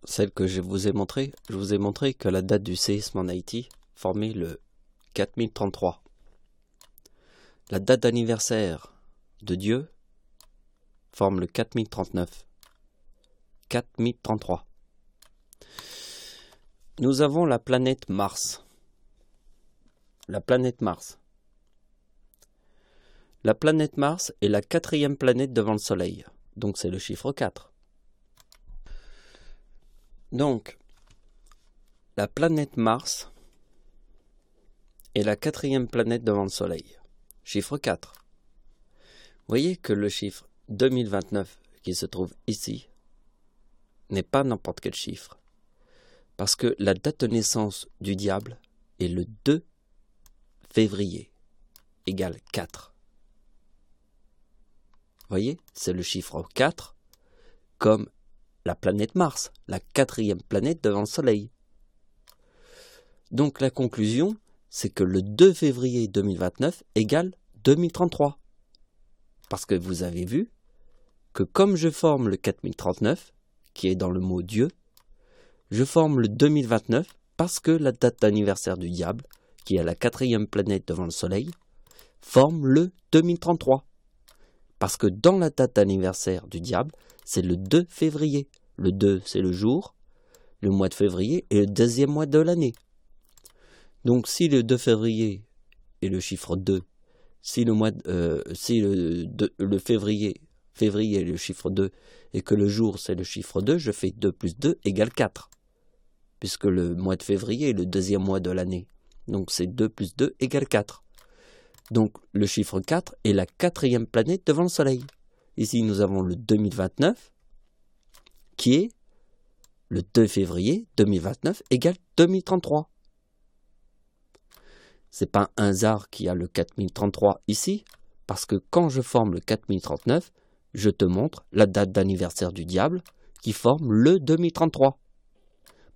[SPEAKER 1] celle que je vous ai montrée que la date du séisme en Haïti formait le 4033. La date d'anniversaire de Dieu forme le 4039. 4033. Nous avons la planète Mars. La planète Mars. La planète Mars est la 4e planète devant le Soleil. Donc c'est le chiffre 4. Donc, la planète Mars est la 4e planète devant le Soleil. Chiffre 4. Vous voyez que le chiffre 2029 qui se trouve ici n'est pas n'importe quel chiffre. Parce que la date de naissance du diable est le 2 février, égale 4. Vous voyez, c'est le chiffre 4 comme la planète Mars, la 4e planète devant le Soleil. Donc la conclusion, c'est que le 2 février 2029 égale 2033. Parce que vous avez vu que comme je forme le 4039, qui est dans le mot Dieu, je forme le 2029 parce que la date d'anniversaire du diable, qui est la 4e planète devant le Soleil, forme le 2033. Parce que dans la date d'anniversaire du diable, c'est le 2 février. Le 2, c'est le jour, le mois de février est le 2e mois de l'année. Donc si le 2 février est le chiffre 2, si le février est le chiffre 2 et que le jour c'est le chiffre 2, je fais 2 plus 2 égale 4. Puisque le mois de février est le 2e mois de l'année. Donc c'est 2 plus 2 égale 4. Donc le chiffre 4 est la 4e planète devant le Soleil. Ici nous avons le 2029 qui est le 2 février 2029 égale 2033. C'est pas un hasard qu'il y a le 4033 ici, parce que quand je forme le 4039, je te montre la date d'anniversaire du diable qui forme le 2033.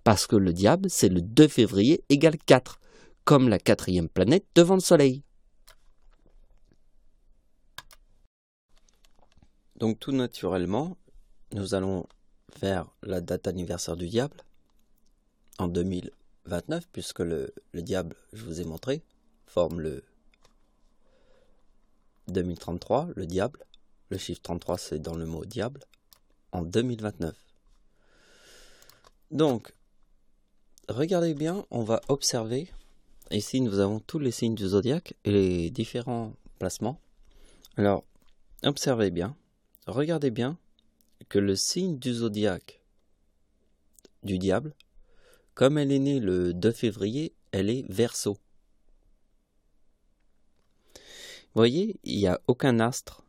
[SPEAKER 1] Parce que le diable, c'est le 2 février égale 4, comme la 4e planète devant le Soleil. Donc tout naturellement, nous allons faire la date d'anniversaire du diable en 2029, puisque le diable, je vous ai montré, forme le 2033, le diable. Le chiffre 33, c'est dans le mot diable, en 2029. Donc, regardez bien, on va observer. Ici, nous avons tous les signes du zodiaque et les différents placements. Alors, observez bien, regardez bien que le signe du zodiaque du diable, comme elle est née le 2 février, elle est Verseau. Vous voyez, il n'y a aucun astre,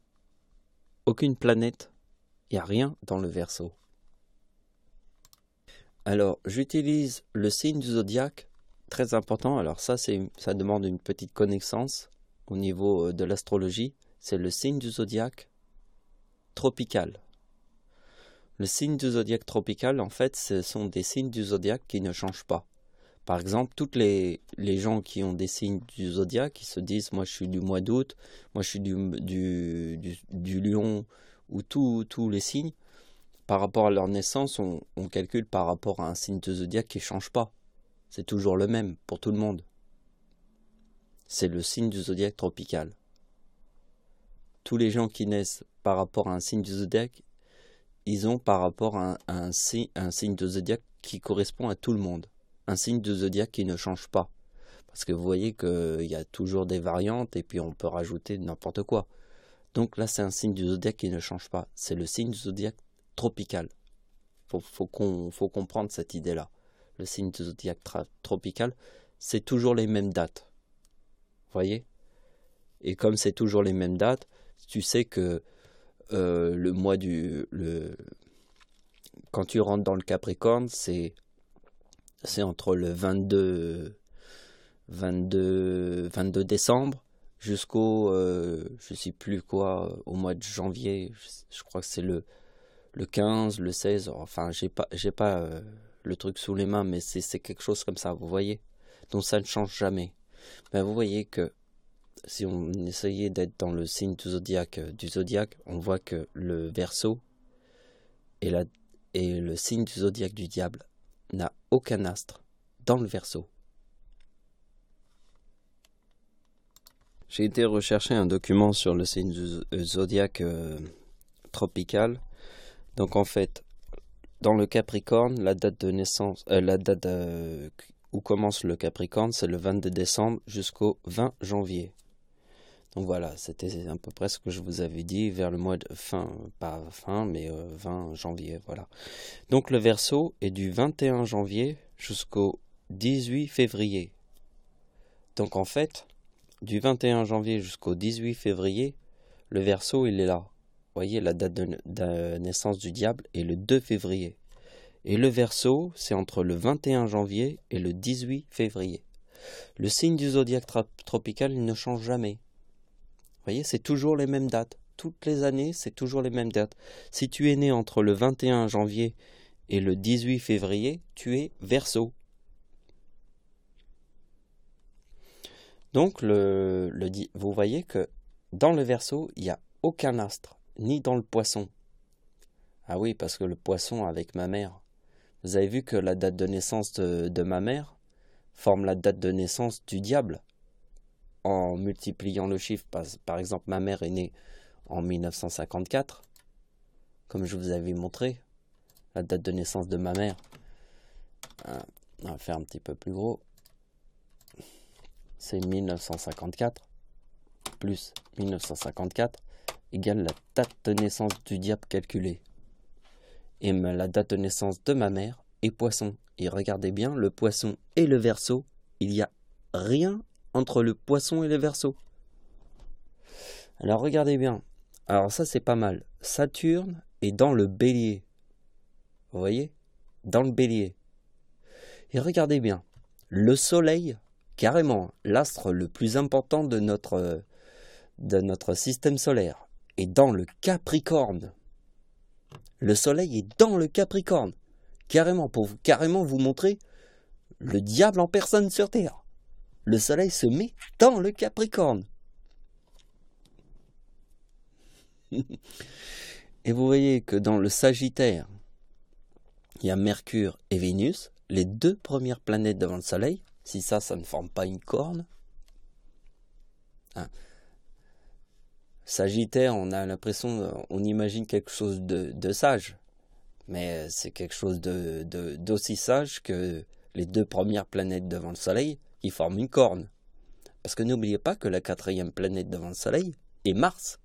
[SPEAKER 1] aucune planète, il n'y a rien dans le Verseau. Alors, j'utilise le signe du zodiaque, très important. Alors ça demande une petite connaissance au niveau de l'astrologie. C'est le signe du zodiaque tropical. Le signe du zodiaque tropical, en fait, ce sont des signes du zodiaque qui ne changent pas. Par exemple, toutes les gens qui ont des signes du zodiaque, qui se disent, moi je suis du mois d'août, moi je suis du lion, ou tous les signes, par rapport à leur naissance, on calcule par rapport à un signe de zodiaque qui ne change pas. C'est toujours le même pour tout le monde. C'est le signe du zodiaque tropical. Tous les gens qui naissent par rapport à un signe du zodiaque, ils ont par rapport à un signe de zodiaque qui correspond à tout le monde. Un signe de zodiaque qui ne change pas. Parce que vous voyez qu'il y a toujours des variantes et puis on peut rajouter n'importe quoi. Donc là, c'est un signe du zodiaque qui ne change pas. C'est le signe du zodiaque tropical. Faut comprendre cette idée-là. Le signe du zodiaque tropical, c'est toujours les mêmes dates. Vous voyez? Et comme c'est toujours les mêmes dates, tu sais que quand tu rentres dans le Capricorne, c'est entre le 22 décembre jusqu'au, je sais plus quoi, au mois de janvier. Je crois que c'est le 15, le 16. Enfin, j'ai pas le truc sous les mains, mais c'est quelque chose comme ça, vous voyez. Donc ça ne change jamais. Ben, vous voyez que si on essayait d'être dans le signe du zodiaque, on voit que le Verseau et le signe du zodiaque du diable n'a aucun astre dans le Verseau. J'ai été rechercher un document sur le signe du zodiaque tropical. Donc en fait, dans le Capricorne, la date de naissance, où commence le Capricorne, c'est le 22 décembre jusqu'au 20 janvier. Donc voilà, c'était à peu près ce que je vous avais dit vers le mois de pas fin, mais 20 janvier, voilà. Donc le Verseau est du 21 janvier jusqu'au 18 février. Donc en fait, du 21 janvier jusqu'au 18 février, le Verseau, il est là. Vous voyez, la date de naissance du diable est le 2 février. Et le Verseau, c'est entre le 21 janvier et le 18 février. Le signe du zodiaque tropical, il ne change jamais. Vous voyez, c'est toujours les mêmes dates. Toutes les années, c'est toujours les mêmes dates. Si tu es né entre le 21 janvier et le 18 février, tu es Verseau. Donc, vous voyez que dans le Verseau, il n'y a aucun astre, ni dans le Poisson. Ah oui, parce que le Poisson avec ma mère. Vous avez vu que la date de naissance de ma mère forme la date de naissance du diable. En multipliant le chiffre, par exemple, ma mère est née en 1954, comme je vous avais montré, la date de naissance de ma mère. On va faire un petit peu plus gros. C'est 1954 plus 1954 égale la date de naissance du diable calculée. Et la date de naissance de ma mère est Poisson. Et regardez bien, le Poisson et le Verseau, il n'y a rien entre le Poisson et le Verseau. Alors regardez bien. Alors ça c'est pas mal. Saturne est dans le Bélier. Vous voyez? Dans le Bélier. Et regardez bien. Le Soleil, carrément, l'astre le plus important de notre système solaire, est dans le Capricorne. Le Soleil est dans le Capricorne. Carrément, pour carrément vous montrer le diable en personne sur Terre. Le Soleil se met dans le Capricorne. Et vous voyez que dans le Sagittaire, il y a Mercure et Vénus, les deux premières planètes devant le Soleil. Si ça ne forme pas une corne. Hein. Sagittaire, on a l'impression, on imagine quelque chose de sage. Mais c'est quelque chose d'aussi sage que les deux premières planètes devant le Soleil qui forment une corne. Parce que n'oubliez pas que la quatrième planète devant le Soleil est Mars.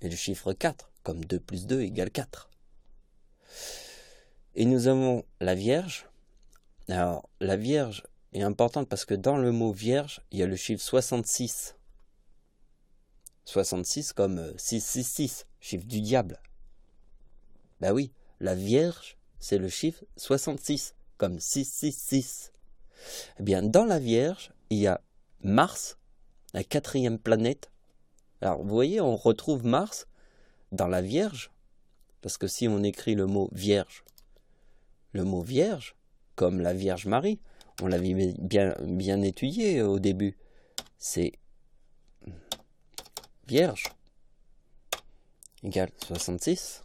[SPEAKER 1] Et le chiffre 4, comme 2 plus 2 égale 4. Et nous avons la Vierge. Alors, la Vierge est importante parce que dans le mot Vierge, il y a le chiffre 66. 66 comme 666, chiffre du diable. Ben oui, la Vierge, c'est le chiffre 66, comme 666. Eh bien, dans la Vierge, il y a Mars, la quatrième planète. Alors, vous voyez, on retrouve Mars dans la Vierge, parce que si on écrit le mot Vierge, comme la Vierge Marie, on l'avait bien étudié au début, c'est Vierge égale 66.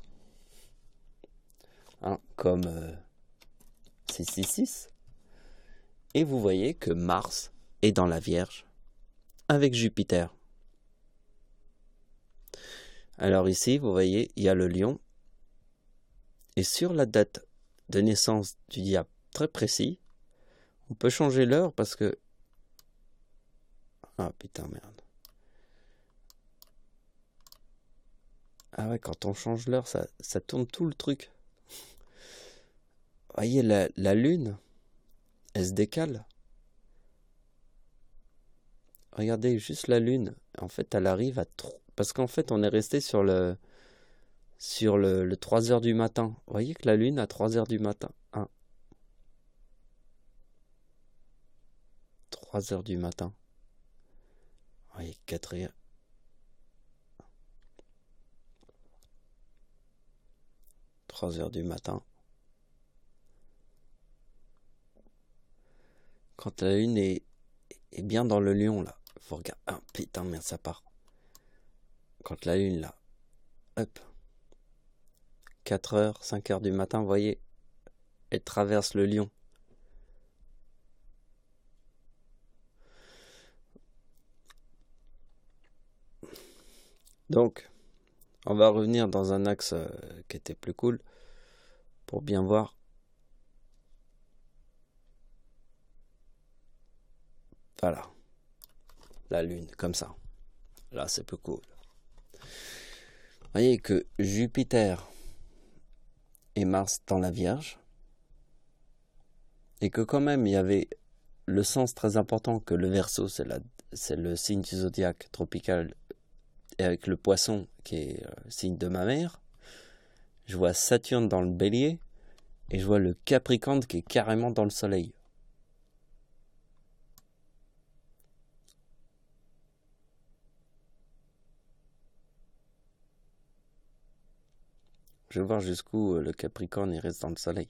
[SPEAKER 1] Comme 666. Et vous voyez que Mars est dans la Vierge avec Jupiter. Alors ici, vous voyez, il y a le lion. Et sur la date de naissance du diable très précis, on peut changer l'heure parce que... Ah putain, merde. Ah ouais, quand on change l'heure, ça tourne tout le truc. Vous voyez, la lune, elle se décale. Regardez, juste la lune. En fait, elle arrive à... Parce qu'en fait, on est resté sur le 3 heures du matin. Vous voyez que la lune à 3 heures du matin. 3 heures du matin. voyez, 4h. 3h du matin. Quand la lune est bien dans le lion, là. Faut regarder. Ah, putain, merde, ça part. Quand la lune, là. Hop. 4h, 5h du matin, vous voyez. Elle traverse le lion. Donc, on va revenir dans un axe qui était plus cool. Pour bien voir. Voilà. La lune, comme ça. Là, c'est plus cool. Vous voyez que Jupiter et Mars dans la Vierge. Et que quand même, il y avait le sens très important que le Verseau, c'est le signe du zodiaque tropical. Et avec le Poisson, qui est le signe de ma mère. Je vois Saturne dans le Bélier. Et je vois le Capricorne qui est carrément dans le Soleil. Je vais voir jusqu'où le Capricorne il reste dans le Soleil.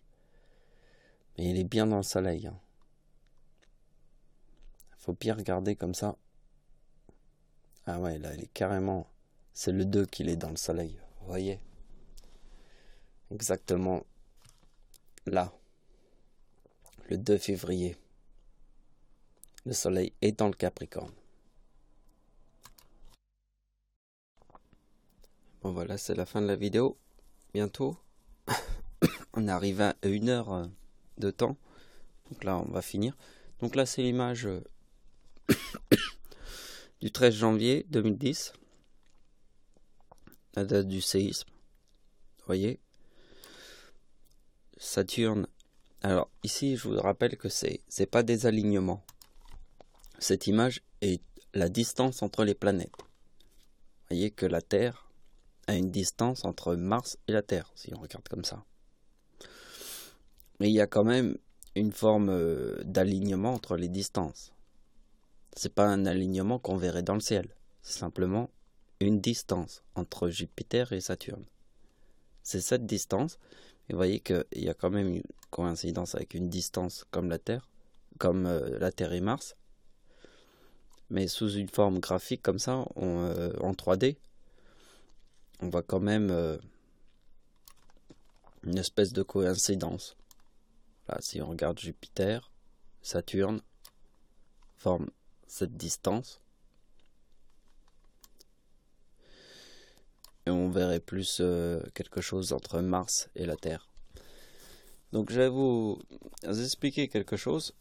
[SPEAKER 1] Mais il est bien dans le Soleil. Hein. Faut bien regarder comme ça. Ah ouais, là, il est carrément... C'est le 2 qu'il est dans le Soleil. Vous voyez? Exactement là. Le 2 février. Le Soleil est dans le Capricorne. Bon voilà, c'est la fin de la vidéo. Bientôt. On arrive à 1 heure de temps. Donc là, on va finir. Donc là, c'est l'image du 13 janvier 2010. La date du séisme. Vous voyez? Saturne. Alors ici, je vous rappelle que c'est pas des alignements. Cette image est la distance entre les planètes. Vous voyez que la Terre a une distance entre Mars et la Terre, si on regarde comme ça. Mais il y a quand même une forme d'alignement entre les distances. C'est pas un alignement qu'on verrait dans le ciel. C'est simplement une distance entre Jupiter et Saturne. C'est cette distance. Et vous voyez qu'il y a quand même une coïncidence avec une distance comme la Terre, comme la Terre et Mars. Mais sous une forme graphique comme ça, en 3D, on voit quand même une espèce de coïncidence. Là, si on regarde Jupiter, Saturne, forme cette distance. Et on verrait plus quelque chose entre Mars et la Terre. Donc je vais vous expliquer quelque chose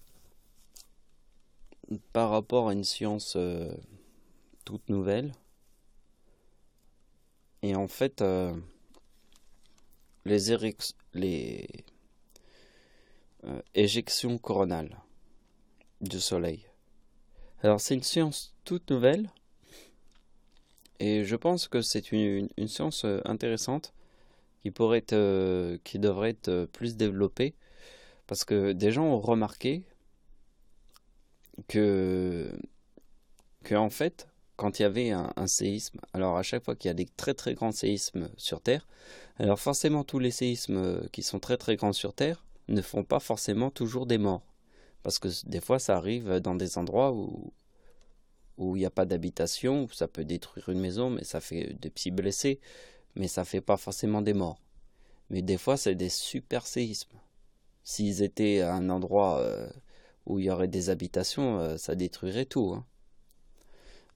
[SPEAKER 1] par rapport à une science toute nouvelle. Et en fait, les éjections coronales du Soleil. Alors c'est une science toute nouvelle. Et je pense que c'est une science intéressante qui devrait être plus développée. Parce que des gens ont remarqué que en fait, quand il y avait un séisme, alors à chaque fois qu'il y a des très très grands séismes sur Terre, alors forcément tous les séismes qui sont très très grands sur Terre ne font pas forcément toujours des morts. Parce que des fois ça arrive dans des endroits où il n'y a pas d'habitation, où ça peut détruire une maison, mais ça fait des petits blessés, mais ça fait pas forcément des morts. Mais des fois c'est des super séismes. S'ils étaient à un endroit où il y aurait des habitations, ça détruirait tout. Hein.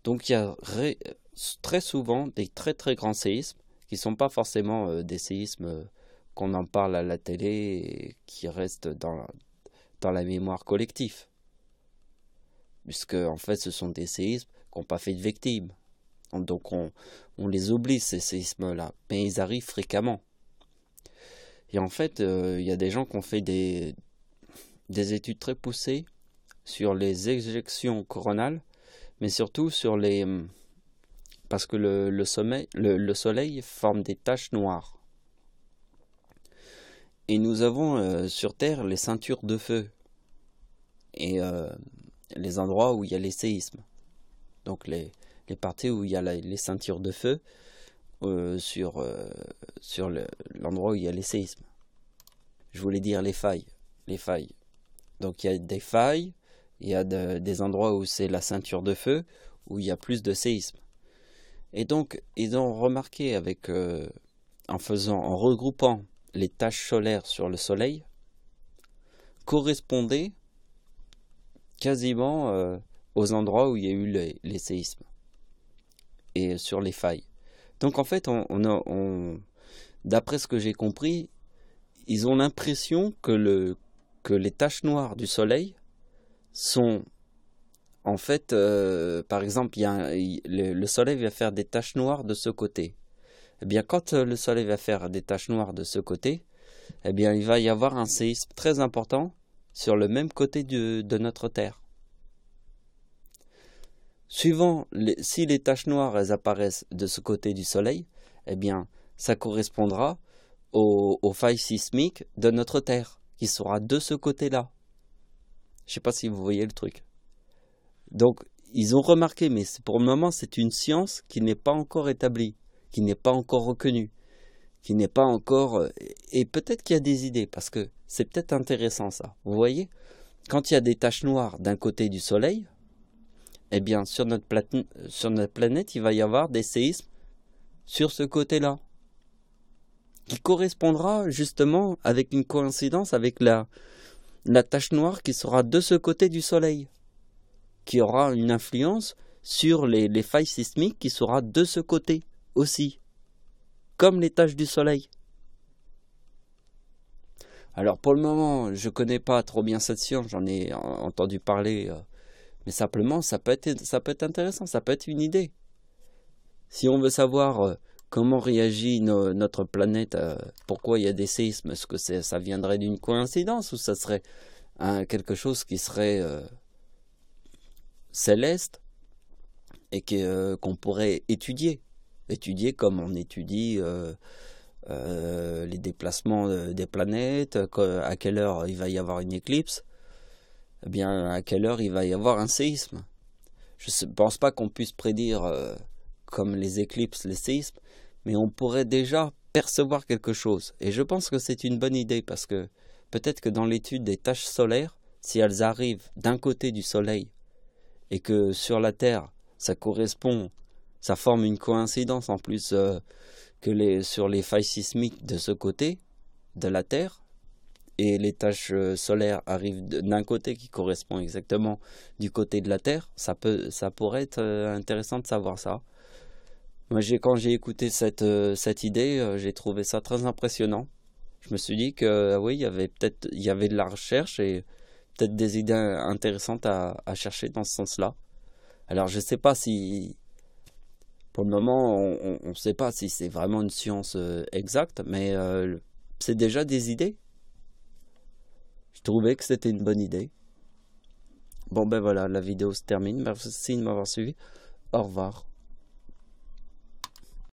[SPEAKER 1] Donc il y a très souvent des très très grands séismes qui ne sont pas forcément des séismes qu'on en parle à la télé et qui restent dans la mémoire collective. Puisque en fait ce sont des séismes qui n'ont pas fait de victimes. Donc on les oublie ces séismes-là, mais ils arrivent fréquemment. Et en fait, il y a des gens qui ont fait des études très poussées sur les éjections coronales, mais surtout sur parce que le soleil forme des taches noires. Et nous avons sur Terre les ceintures de feu et les endroits où il y a les séismes. Donc les parties où il y a les ceintures de feu sur l'endroit où il y a les séismes. Je voulais dire les failles. Les failles. Donc il y a des failles, il y a des endroits où c'est la ceinture de feu, où il y a plus de séismes. Et donc ils ont remarqué en regroupant les taches solaires sur le soleil, correspondaient quasiment aux endroits où il y a eu les séismes et sur les failles. Donc en fait, d'après ce que j'ai compris, ils ont l'impression que les taches noires du soleil sont en fait, par exemple, le soleil va faire des taches noires de ce côté. Eh bien, quand le soleil va faire des taches noires de ce côté, eh bien, il va y avoir un séisme très important sur le même côté de notre Terre. Suivant, si les taches noires elles apparaissent de ce côté du soleil, eh bien, ça correspondra aux failles sismiques de notre Terre, qui sera de ce côté-là. Je ne sais pas si vous voyez le truc. Donc, ils ont remarqué, mais pour le moment, c'est une science qui n'est pas encore établie, qui n'est pas encore reconnue, qui n'est pas encore... Et peut-être qu'il y a des idées, parce que c'est peut-être intéressant ça. Vous voyez, quand il y a des taches noires d'un côté du soleil, eh bien, sur notre planète, il va y avoir des séismes sur ce côté-là, qui correspondra justement avec une coïncidence avec la tache noire qui sera de ce côté du soleil, qui aura une influence sur les failles sismiques qui sera de ce côté aussi, comme les taches du soleil. Alors pour le moment, je ne connais pas trop bien cette science, j'en ai entendu parler, mais simplement ça peut être intéressant, ça peut être une idée. Si on veut savoir comment réagit notre planète, pourquoi il y a des séismes, est-ce que ça viendrait d'une coïncidence ou ça serait quelque chose qui serait céleste et qu'on pourrait étudier comme on étudie les déplacements des planètes, à quelle heure il va y avoir une éclipse, eh bien à quelle heure il va y avoir un séisme. Je ne pense pas qu'on puisse prédire comme les éclipses, les séismes, mais on pourrait déjà percevoir quelque chose. Et je pense que c'est une bonne idée parce que peut-être que dans l'étude des taches solaires, si elles arrivent d'un côté du soleil et que sur la Terre, ça correspond, ça forme une coïncidence en plus sur les failles sismiques de ce côté de la Terre, et les taches solaires arrivent d'un côté qui correspond exactement du côté de la Terre, ça pourrait être intéressant de savoir ça. Moi, quand j'ai écouté cette idée, j'ai trouvé ça très impressionnant. Je me suis dit que oui, il y avait de la recherche et peut-être des idées intéressantes à chercher dans ce sens-là. Alors, je ne sais pas si, pour le moment, on ne sait pas si c'est vraiment une science exacte, mais c'est déjà des idées. Je trouvais que c'était une bonne idée. Bon ben voilà, la vidéo se termine. Merci de m'avoir suivi. Au revoir.